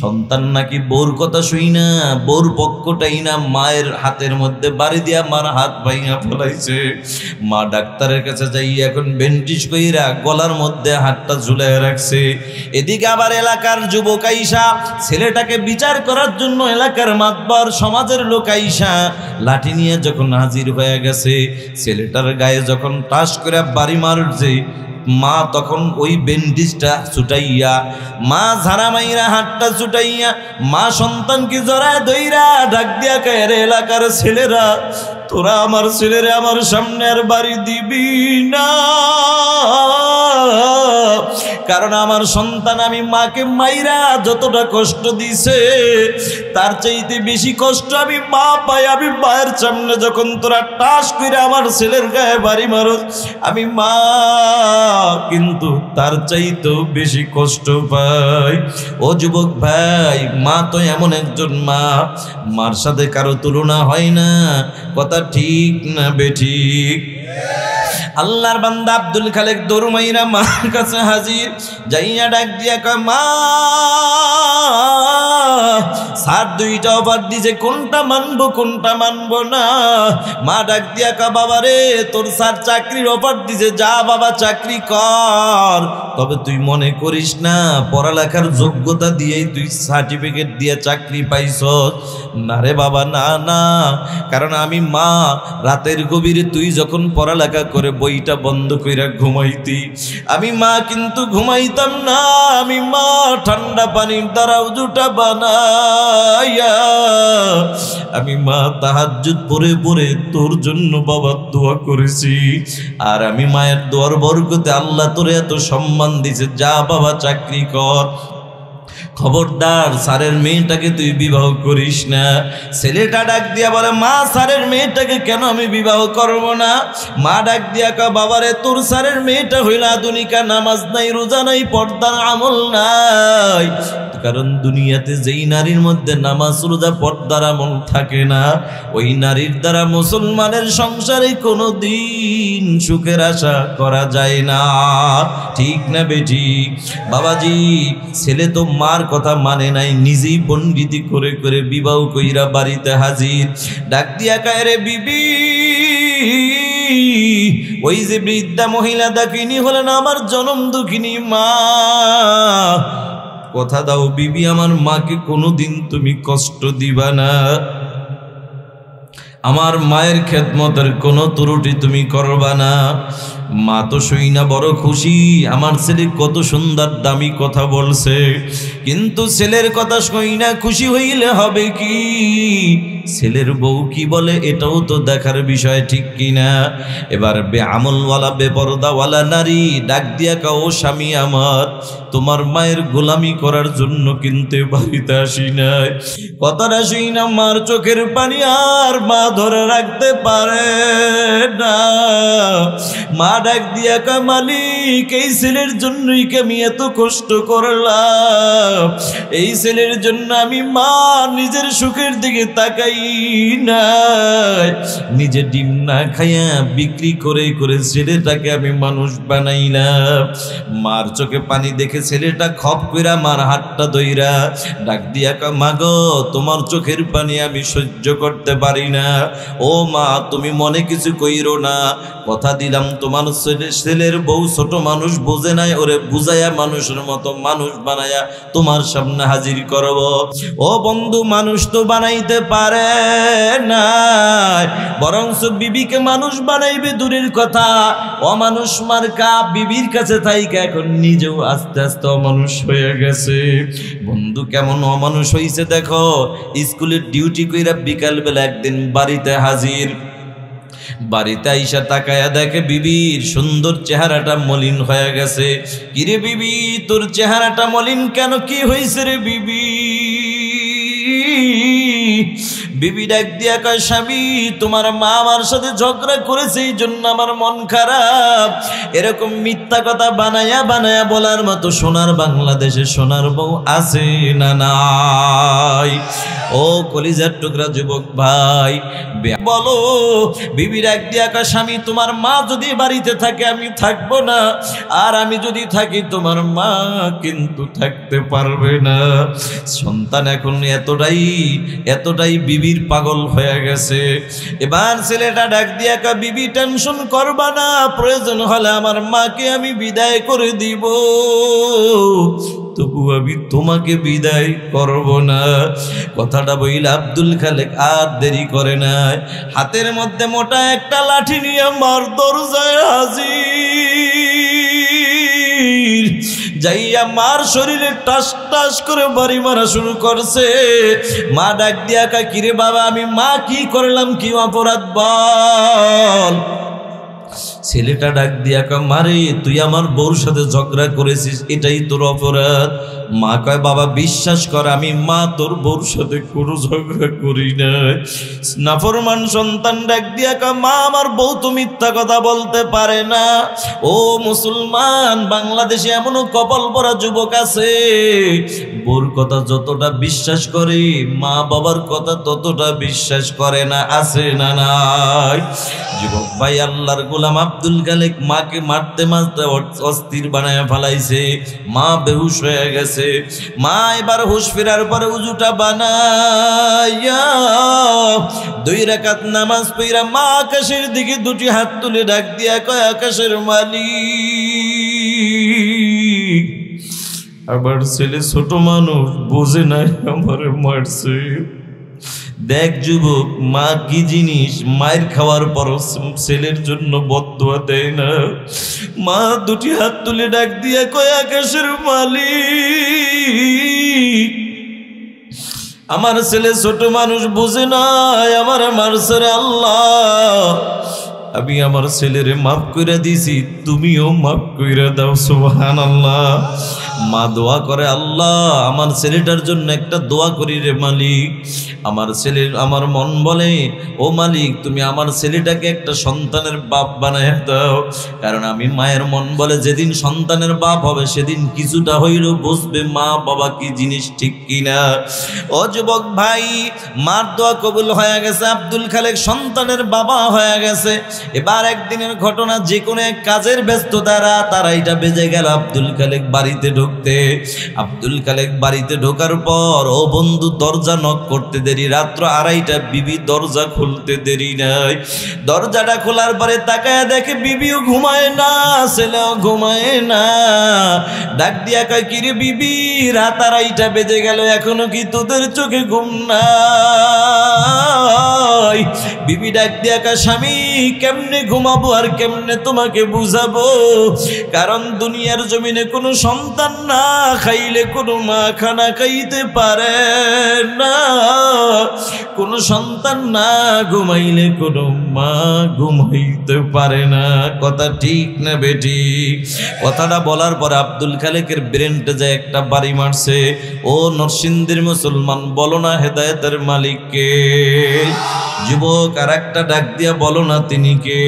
সন্তান নাকি বউর কথা শুই না, বউর পক্ষটাই না মায়ের হাতের মধ্যে বাড়ি দিয়া মার হাত ভাঙা ফেলাইছে। মা ডাক্তারের কাছে যাই এখন ব্যান্ডেজ কইরা গলার মধ্যে হাতটা ঝুলাই রাখছে। এদিকে আবার এলাকার যুবক আইসা ছেলেটাকে বিচার করার জন্য এলাকার মাতবার সমাজের লোক আইসা লাঠি নিয়ে যখন হাজির হয়ে গেছে, ছেলেটার গায়ে যখন টাস করে বাড়ি মারছে মা তখন ওই বেন্ডিজটা ছুটাইয়া, মা ঝাড়া মাইরা হাতটা ছুটাইয়া মা সন্তানকে জড়ায় দইরা ডাক দিয়া কয়, রে এলাকার ছেলেরা, তোরা আমার ছেলেরে আমার সামনে আর বাড়ি দিবি না, কারণ আমার সন্তান আমি মাকে মাইরা যতটা কষ্ট দিছে তার চাইতে বেশি কষ্ট আমি মা পাই। আমি মায়ের সামনে যখন তোরা টাস করে আমার ছেলের গায়ে বাড়ি মারস, আমি মা কিন্তু তার চাইতেও বেশি কষ্ট পাই। ও যুবক ভাই, মা তো এমন একজন মা, মার সাথে কারো তুলনা হয় না। কথা ঠিক না বেঠিক? আল্লাহর বান্দা আব্দুল খালেক দৌড় মাইরা মার কাছে হাজির, যাইয়া ডাক দিয়া কয়, মা স্যার দুইটা অফার দিছে, কোনটা মানবো কোনটা মানবো না। মা ডাক দিয়া কয়, বাবা রে, তোর স্যার চাকরির অফার দিছে, যা বাবা চাকরি কর, তবে তুই মনে করিস না পড়ালেখার যোগ্যতা দিয়েই তুই সার্টিফিকেট দিয়ে চাকরি পাইছ। না রে বাবা, না না, কারণ আমি মা রাতের গভীরে তুই যখন পড়ালেখা করে বইটা বন্ধ কইরা ঘুমাইতি, আমি মা কিন্তু ঘুমাইতাম না। আমি মা ঠান্ডা পানির দ্বারা উজুটা বানাইয়া আমি মা তাহাজ্জুদ পড়ে পড়ে তোর জন্য বাবা দোয়া করেছি। আর আমি মায়ের দোয়ার বরকতে আল্লাহ তোরে এত সম্মান দিছে, যা বাবা চাকরি কর। খবরদার স্যারের মেয়েটাকে তুই বিবাহ করিস না। ছেলেটা ডাক দিয়া বলে, মা স্যারের মেয়েটাকে কেন আমি বিবাহ করব না? মা ডাক দিয়া কয়, বাবারে, তোর স্যারের মেয়েটা হইল আধুনিকা, নামাজ নাই, রোজা নাই, পর্দার আমল নাই। কারণ দুনিয়াতে যেই নারীর মধ্যে নামাজ রোজা পর্দার আমল থাকে না, ওই নারীর দ্বারা মুসলমানের সংসারে কোনো দিন সুখের আশা করা যায় না। ঠিক না বেঠিক? বাবাজি, ছেলে তো মার কথা মানে নাই, নিজেই পণ্ডিতি করে করে বিবাহ কইরা বাড়িতে হাজির। ডাক দিয়া কয়, রে বিবি, ওই যে বৃদ্ধা মহিলা দাকিনী হলেন আমার জনম দুঃখিনী মা, কথা দাও বিবি, আমার মাকে কোনোদিন তুমি কষ্ট দিবা না, আমার মায়ের খেদমতের কোনো ত্রুটি তুমি করবা না। মা তো শুই না বড় খুশি, আমার ছেলে কত সুন্দর দামি কথা বলছে, কিন্তু ছেলের কথা শুই না খুশি হইলে হবে কি? ছেলের বউ কি বলে এটাও তো দেখার বিষয়, ঠিক কিনা? এবার বেআমলওয়ালা বেপরদাওয়ালা নারী ডাক দিয়া কাও, স্বামী আমার, তোমার মায়ের গোলামি করার জন্য কিনতে বাড়িতে আসি নাই। কথাটা শুই না মার চোখের পানি আর মা ধরে রাখতে পারে না। মা ডাক দিয়া কয়, মালিক, এই ছেলের জন্যই কি আমি এত কষ্ট করলাম? এই ছেলের জন্য আমি মা নিজের সুখের দিকে তাকাই নাই, নিজে ডিম না খাইয়া বিক্রি করে করে ছেলেটাকে আমি মানুষ বানাইলাম। মার চোখে পানি দেখে ছেলেটা খপ কইরা মার হাতটা ধইরা ডাক দিয়া কয়, মা গো, তোমার চোখের পানি আমি সহ্য করতে পারি না। ও মা, তুমি মনে কিছু কইরো না, কথা দিলাম তোমার ছেলের বউ ছোট মানুষ বোঝে নাই, ওরে বুঝাইয়া মানুষের মতো মানুষ বানাইয়া তোমার সামনে হাজির করব। ও বন্ধু, মানুষ তো বানাইতে পারে না, বরঞ্চ বিবিকে মানুষ বানাইবে দূরের কথা, অমানুষ মার্কা বিবির কাছে থাইকা এখন নিজেও আস্তে আস্তে অমানুষ হয়ে গেছে। বন্ধু কেমন অমানুষ হইছে দেখো। স্কুলের ডিউটি কইরা বিকাল বেলা একদিন বাড়িতে হাজির, বাড়িতে আইসা তাকায়া দেখে বিবির সুন্দর চেহারাটা মলিন হয়ে গেছে। কিরে বিবি, তোর চেহারাটা মলিন কেন? কি হয়েছে রে বিবি? বিবি ডাক দিয়া কয়, স্বামী, তোমার মা আমার সাথে ঝগড়া করেছে, এই জন্য আমার মন খারাপ। এরকম মিথ্যা কথা বানায়া বানায়া বলার মতো সোনার বাংলাদেশে সোনার বউ আছে না নাই? ও কলিজার টুকরা যুবক ভাই, বলো। বিবি ডাক দিয়া কয়, স্বামী, তোমার মা যদি বাড়িতে থাকে আমি থাকবো না, আর আমি যদি থাকি তোমার মা কিন্তু থাকতে পারবে না। সন্তান এখন এতটাই বিবির পাগল হয়ে গেছে। এবার ছেলেটা ডাক দিয়া কয়, বিবি, টেনশন করবা না, প্রয়োজন হলে আমার মাকে আমি বিদায় করে দিব, তবু আমি তোমাকে বিদায় করব না। কথাটা বইলা আব্দুল খালেক আর দেরি করে নাই, হাতের মধ্যে মোটা একটা লাঠি নিয়ে মার দরজায় হাজির। যাইয়া মার শরীরে টাস টাস করে বাড়ি মারা শুরু করছে। মা ডাক দিয়া কয়, কিরে বাবা, আমি মা কি করলাম, কি অপরাধ বল। ছেলেটা ডাক দিয়া কয়, মারে তুই আমার বউর সাথে ঝগড়া করেছিস, এটাই তোর অপরাধ। মা কয়, বাবা বিশ্বাস কর, আমি মা তোর বউর সাথে কোনো ঝগড়া করি না। নাফরমান সন্তান ডাক দিয়া কয়, মা আমার বউ তো মিথ্যা কথা বলতে পারে না। ও মুসলমান, বাংলাদেশে এমনও কপাল পরা যুবক আছে, বউর কথা যতটা বিশ্বাস করে মা বাবার কথা ততটা বিশ্বাস করে না। আছে না নাই? যুবক ভাই, আল্লাহর গোলাম আব্দুল খালেক মাকে মারতে মারতে অস্থির বানায় ফেলাইছে। মা বেহুশ হয়ে গেছে। মা এবার হুশ ফেরার পরে উজুটা বানাইয়া 2 রাকাত নামাজ পড়া মা আকাশের দিকে 2টি হাত তুলে ডাক দিয়া কয়, আকাশের মালিক, আমার ছেলে ছোট মানুষ, বোঝে নাই আমারে মারছে। দেখ যুবক, মা কি জিনিস, মায়ের খাওয়ার পর ছেলের জন্য বদদুয়া দেয় না। মা 2টি হাত তুলে ডাক দিয়া কয়, আকাশের মালিক, আমার ছেলে ছোট মানুষ, বোঝে নাই আমার মারছে রে আল্লাহ। আমি আমার ছেলেরে মাফ কইরা দিছি, তুমিও মাফ কইরা দাও। সুবহানাল্লাহ। মা দোয়া করে, আল্লাহ আমার ছেলেটার জন্য একটা দোয়া করি রে মালিক। আমার ছেলের, আমার মন বলে, ও মালিক তুমি আমার ছেলেটাকে একটা সন্তানের বাপ বানায় দাও। কারণ আমি মায়ের মন বলে, যেদিন সন্তানের বাপ হবে সেদিন কিছুটা হইলেও বুঝবে মা বাবা কি জিনিস, ঠিক কিনা? ও যুবক ভাই, মার দোয়া কবুল হয়ে গেছে, আব্দুল খালেক সন্তানের বাবা হয়ে গেছে। এবার একদিনের ঘটনা, যে কোনো এক কাজের ব্যস্ততা, রাত 2:30 বেজে গেল আব্দুল খালেক বাড়িতে ঢুকতে। আব্দুল খালেক বাড়িতে ঢোকার পর, ও বন্ধু দরজা নক করতে দেরি, রাত্র 2:30, বিবি দরজা খুলতে দেরি নাই। দরজাটা খোলার পরে তাকায় দেখে বিবিও ঘুমায় না, ছেলেও ঘুমায় না। ডাক দিয়া কয়, কিরে বিবি, রাত 2:30 বেজে গেল, এখনো কি তোদের চোখে ঘুম নাই? বিবি ডাক দিয়া কয়, স্বামী কেমনে ঘুমাবো আর কেমনে তোমাকে বুঝাবো? কারণ দুনিয়ার জমিনে কোনো সন্তান না খাইলে কোনো মা খানা খাইতে পারে না, কোনো সন্তান না ঘুমাইলে কোনো মা ঘুমাইতে পারে না। কথা ঠিক না বেটি? কথাটা বলার পর আব্দুল খালেকের ব্রেনটা যায় একটা বাড়ি মারছে। ও নরসিংদীর মুসলমান, বলো না হেদায়েতের মালিককে। যুবক, আর একটা ডাক দিয়া বলো না তিনি কে?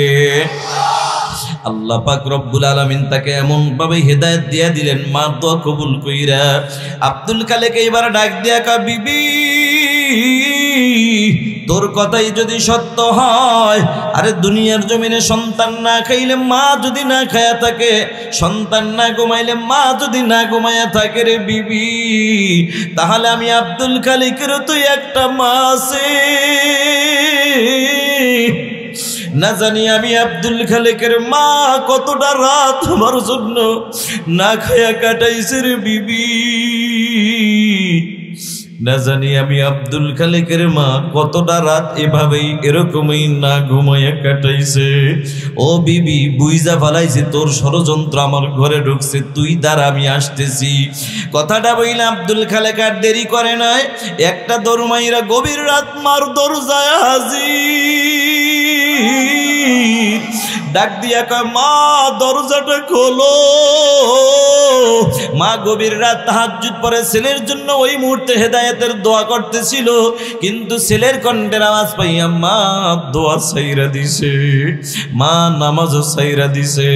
আল্লাহ পাক রব্বুল আলামিন তাকে এমন ভাবে হেদায়েত দিয়া দিলেন, মা দোয়া কবুল কইরা। আব্দুল খালেক এবার ডাক দিয়া কয়, বিবি তোর কথাই যদি সত্য হয়, আরে দুনিয়ার জমিনে সন্তান না খাইলে মা যদি না খায়া থাকে, সন্তান না ঘুমাইলে মা যদি না ঘুমায়া থাকে রে বিবি, তাহলে আমি আব্দুল খালেকের তুই একটা মা আছে। না জানি আমি আব্দুল খালেকের মা কতটা রাত আমার জন্য না খায়া কাটাইছে রে বিবি। না জানি আমি আব্দুল খালেকের মা কতটা রাত এভাবেই এরকমই না ঘুমাইয়া কাটাইছে। ও বিবি, বুইজা ফালাইছে তোর ষড়যন্ত্র আমার ঘরে ঢুকছে, তুই দাঁড়া আমি আসতেছি। কথাটা বইলে আব্দুল খালেক আর দেরি করে নাই, একটা দরমাইরা গভীর রাত মার দরজায় হাজির। ডাক দিয়া কয়, মা দরজাটা খোলো। মা গভীর রাত তাহাজ্জুদ পড়ে ছেলের জন্য ওই মুহূর্তে হেদায়েতের দোয়া করতেছিল, কিন্তু ছেলের কণ্ঠের আওয়াজ পাইয়া মা দোয়া ছাইরা দিছে, মা নামাজও ছাইরা দিছে।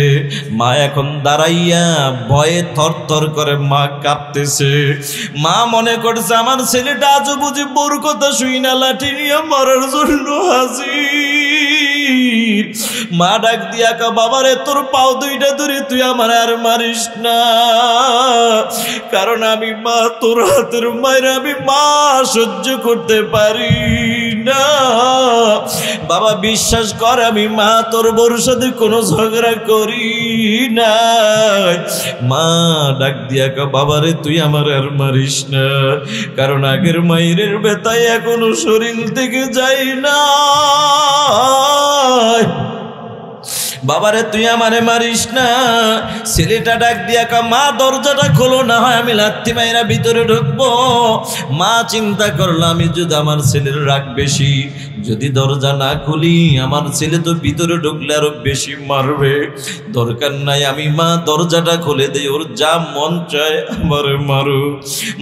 মা এখন দাঁড়াইয়া ভয়ে থরথর করে মা কাঁপতেছে। মা মনে করছে আমার ছেলেটা আজও বুঝি বউর কথা শুই না লাঠি নিয়ে মারার জন্য হাজির। মা ডাক দিয়া কা, বাবারে তোর পাও 2টা ধরে তুই আমার আর মারিস না, কারণ আমি মা তোর হাতের মায়ের আমি মা সহ্য করতে পারি না। বাবা বিশ্বাস কর, আমি মা তোর বউর সাথে কোনো ঝগড়া করি না। মা ডাক দিয়া কা, বাবারে তুই আমার আর মারিস না, কারণ আগের মায়ের ব্যথায় এখনো শরীর থেকে যাই না। বাবারে তুই আমারে মারিস না। ছেলেটা ডাক দিয়া কয় মা দরজাটা খোলো, না হয় আমি লাথি মাইরা ভিতরে ঢুকবো। মা চিন্তা করলো আমি যদি আমার ছেলের রাগ বেশি, যদি দরজা না খুলি আমার ছেলে তো ভিতরে ঢুকলে আরো বেশি মারবে, দরকার নাই আমি মা দরজাটা খুলে দেই, ওর যা মন চায় আমার মারু।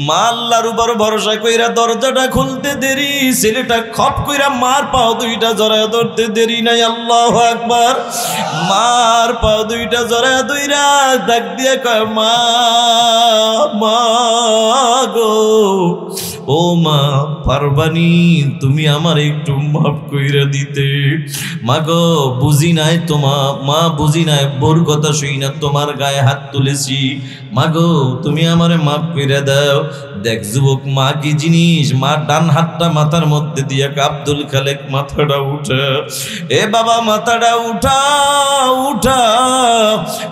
মা আল্লাহর উপর ভরসা কইরা দরজাটা খুলতে দেরি, ছেলেটা খপ কইরা মার পাও দুইটা জড়ায় ধরতে দেরি নাই। আল্লাহু আকবার। মার পাও দুইটা জড়ায় দুইরা ডাক দিয়ে কয় মা, মা গো, ও মা পারবানি তুমি আমার একটু মাফ কইরা দিতে। মা গো বুঝি নাই তোমা, মা বুঝি নাই বোর কথা শুই না তোমার গায়ে হাত তুলেছি, মা গো তুমি আমারে মাফ কইরা দাও। দেখ যুবক মা কি জিনিস। মা ডান হাতটা মাথার মধ্যে দিয়া আব্দুল খালেক মাথাটা উঠা, এ বাবা মাথাটা উঠা উঠা।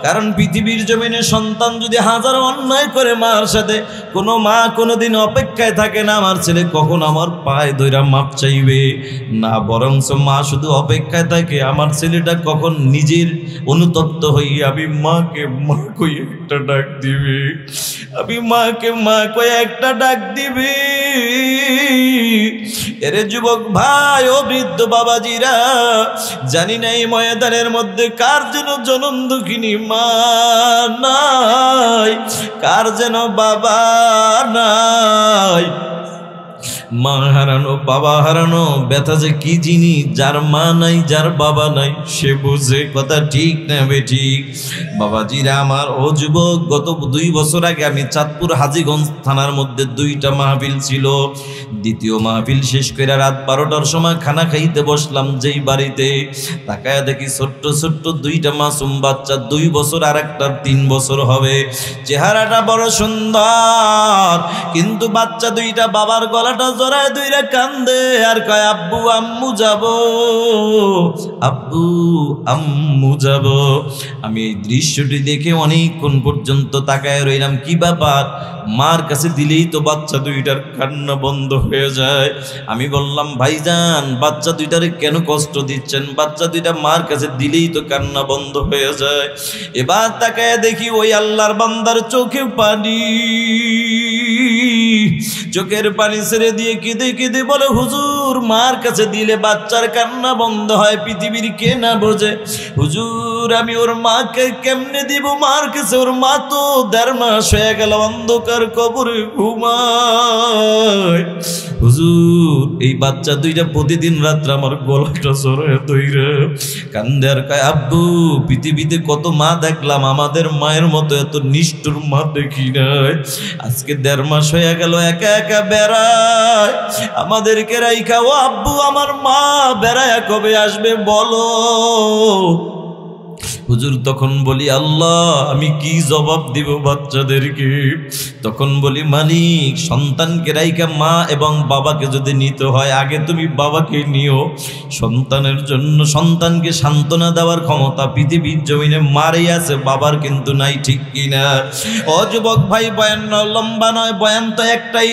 কারণ পৃথিবীর জমিনে সন্তান যদি হাজার অন্যায় করে মার সাথে, কোনো মা কোনোদিন অপেক্ষায় থাকে না আমার ছেলে কখন আমার পায়ে ধইরা মাপ চাইবে, না বরঞ্চ মা শুধু অপেক্ষায় থাকে আমার ছেলেটা কখন নিজের অনুতপ্ত হইয়া আমি মাকে মা কই একটা ডাক দিবে, আমি মাকে মা কই একটা ডাক দিবে। এরে যুবক ভাই ও বৃদ্ধ বাবাজিরা, জানি না এই ময়দানের মধ্যে কার যেন জনম দুঃখিনী মা নাই, কার যেন বাবা নাই। মা হারানো বাবা হারানো ব্যথা যে কি জিনিস, যার মা নাই যার বাবা নাই সে বুঝে। কথা ঠিক না বেঠিক? বাবাজিরা আমার ও যুবক, গত 2 বছর আগে আমি চাঁদপুর হাজীগঞ্জ থানার মধ্যে 2টা মাহফিল ছিল। দ্বিতীয় মাহফিল শেষ করে রাত 12টার সময় খানা খাইতে বসলাম যেই বাড়িতে, তাকায় দেখি ছোট্ট ছোট্ট 2টা মাসুম বাচ্চা, 2 বছর আর একটা 3 বছর হবে। চেহারাটা বড় সুন্দর, কিন্তু বাচ্চা 2টা বাবার গলাটা জড়ায় দুইরা কান্দে আর কয় আব্বু আম্মু যাব, আব্বু আম্মু যাব। আমি এই দৃশ্যটি দেখে অনেকক্ষণ পর্যন্ত তাকায় রইলাম, কি ব্যাপার? মার কাছে দিলেই তো বাচ্চা 2টার কান্না বন্ধ হয়ে যায়। আমি বললাম ভাইজান বাচ্চা 2টারে কেন কষ্ট দিচ্ছেন? বাচ্চা 2টা মার কাছে দিলেই তো কান্না বন্ধ হয়ে যায়। এবার তাকায় দেখি ওই আল্লাহর বান্দার চোখে পানি, চোখের পানি ছেড়ে দিয়ে কেঁদে কেঁদে বলে হুজুর মার কাছে দিলে বাচ্চার কান্না বন্ধ হয়, পৃথিবীর কে না বোঝে। হুজুর আমি ওর মাকে কেমনে দিব মার কাছে? ওর মা তো 1.5 মাস হয়ে গেল অন্ধকার কবরে ঘুমায়। হুজুর এই বাচ্চা 2টা প্রতিদিন রাত্রে আমার গলাটা জড়ায় ধইরা কান্দে আর কয় আব্বু পৃথিবীতে কত মা দেখলাম, আমাদের মায়ের মতো এত নিষ্ঠুর মা দেখি নাই। আজকে 1.5 মাস হয়ে গেল একা একা বেড়ায়, আমাদেরকে রাইখা। ও আব্বু আমার মা বেড়ায় কবে আসবে বলো? হুজুর তখন বলি আল্লাহ আমি কি জবাব দিব বাচ্চাদেরকে? তখন বলি মালিক সন্তানকে রাইখা মা এবং বাবাকে যদি নিতে হয় আগে তুমি বাবাকে নিও। সন্তানের জন্য সন্তানকে সান্ত্বনা দেওয়ার ক্ষমতা পৃথিবীর জমিনে মারই আছে, বাবার কিন্তু নাই, ঠিক কিনা? ও যুবক ভাই বয়ান লম্বা নয়, বয়ান তো একটাই,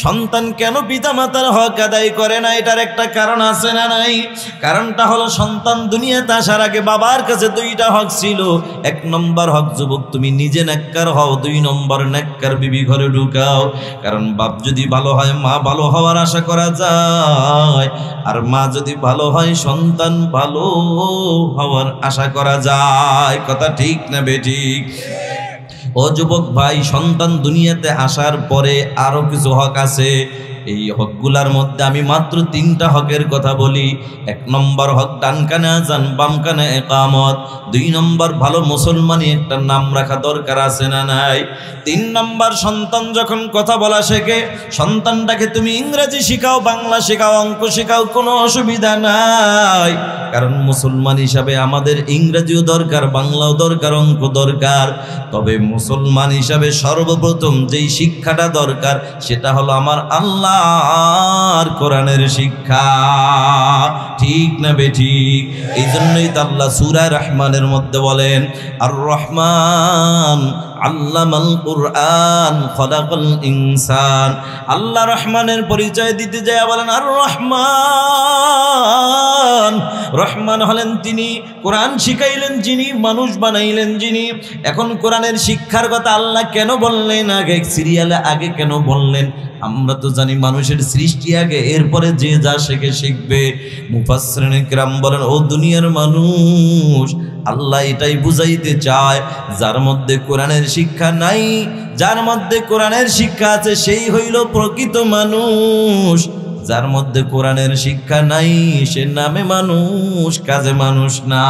সন্তান কেন পিতা মাতার হক আদায় করে না এটার একটা কারণ আছে না নাই? কারণটা হলো সন্তান দুনিয়াতে আসার আগে বাবার কাছে 2টা হক ছিল। 1 নম্বর হক যুবক তুমি নিজে নেককার হও, 2 নম্বর নেককার বিবি ঘরে ঢুকাও। কারণ বাপ যদি ভালো হয় মা ভালো হওয়ার আশা করা যায়, আর মা যদি ভালো হয় সন্তান ভালো হওয়ার আশা করা যায়। কথা ঠিক না বেঠিক? ও যুবক ভাই সন্তান দুনিয়াতে আসার পরে আরো কিছু হক আছে। এই হকগুলার মধ্যে আমি মাত্র 3টা হকের কথা বলি। 1 নম্বর হক ডান কানে আযান বাম কানে ইকামত। 2 নম্বর ভালো মুসলমানি একটা নাম রাখা দরকার আছে না নাই? 3 নম্বর সন্তান যখন কথা বলা শেখে সন্তানটাকে তুমি ইংরেজি শেখাও, বাংলা শেখাও, অঙ্ক শেখাও, কোনো অসুবিধা নাই। কারণ মুসলমান হিসাবে আমাদের ইংরেজিও দরকার, বাংলাও দরকার, অঙ্ক দরকার। তবে মুসলমান হিসাবে সর্বপ্রথম যেই শিক্ষাটা দরকার সেটা হলো আমার আল্লাহর কোরআনের শিক্ষা। ঠিক না বেঠিক? এই জন্যই তো আল্লাহ সূরা রহমানের মধ্যে বলেন আর রহমান আল্লামাল কুরআন খলাকাল ইনসান। আল্লাহ রহমানের পরিচয় দিতে যায় বলেন আর রহমান। রহমান হলেন তিনি, কোরআন শিখাইলেন যিনি, মানুষ বানাইলেন যিনি। এখন কোরআনের শিক্ষার কথা আল্লাহ কেন বললেন আগে, সিরিয়ালে আগে কেন বললেন? আমরা তো জানি মানুষের সৃষ্টি আগে, এরপরে যে যা শেখে শিখবে। মুফাসসিরিন কিরাম বলেন ও দুনিয়ার মানুষ, আল্লাহ এটাই বুঝাইতে চায় যার মধ্যে কোরআনের শিক্ষা নাই, যার মধ্যে কোরআনের শিক্ষা আছে সেই হইল প্রকৃত মানুষ। যার মধ্যে কোরআনের শিক্ষা নাই সে নামে মানুষ, কাজে মানুষ না।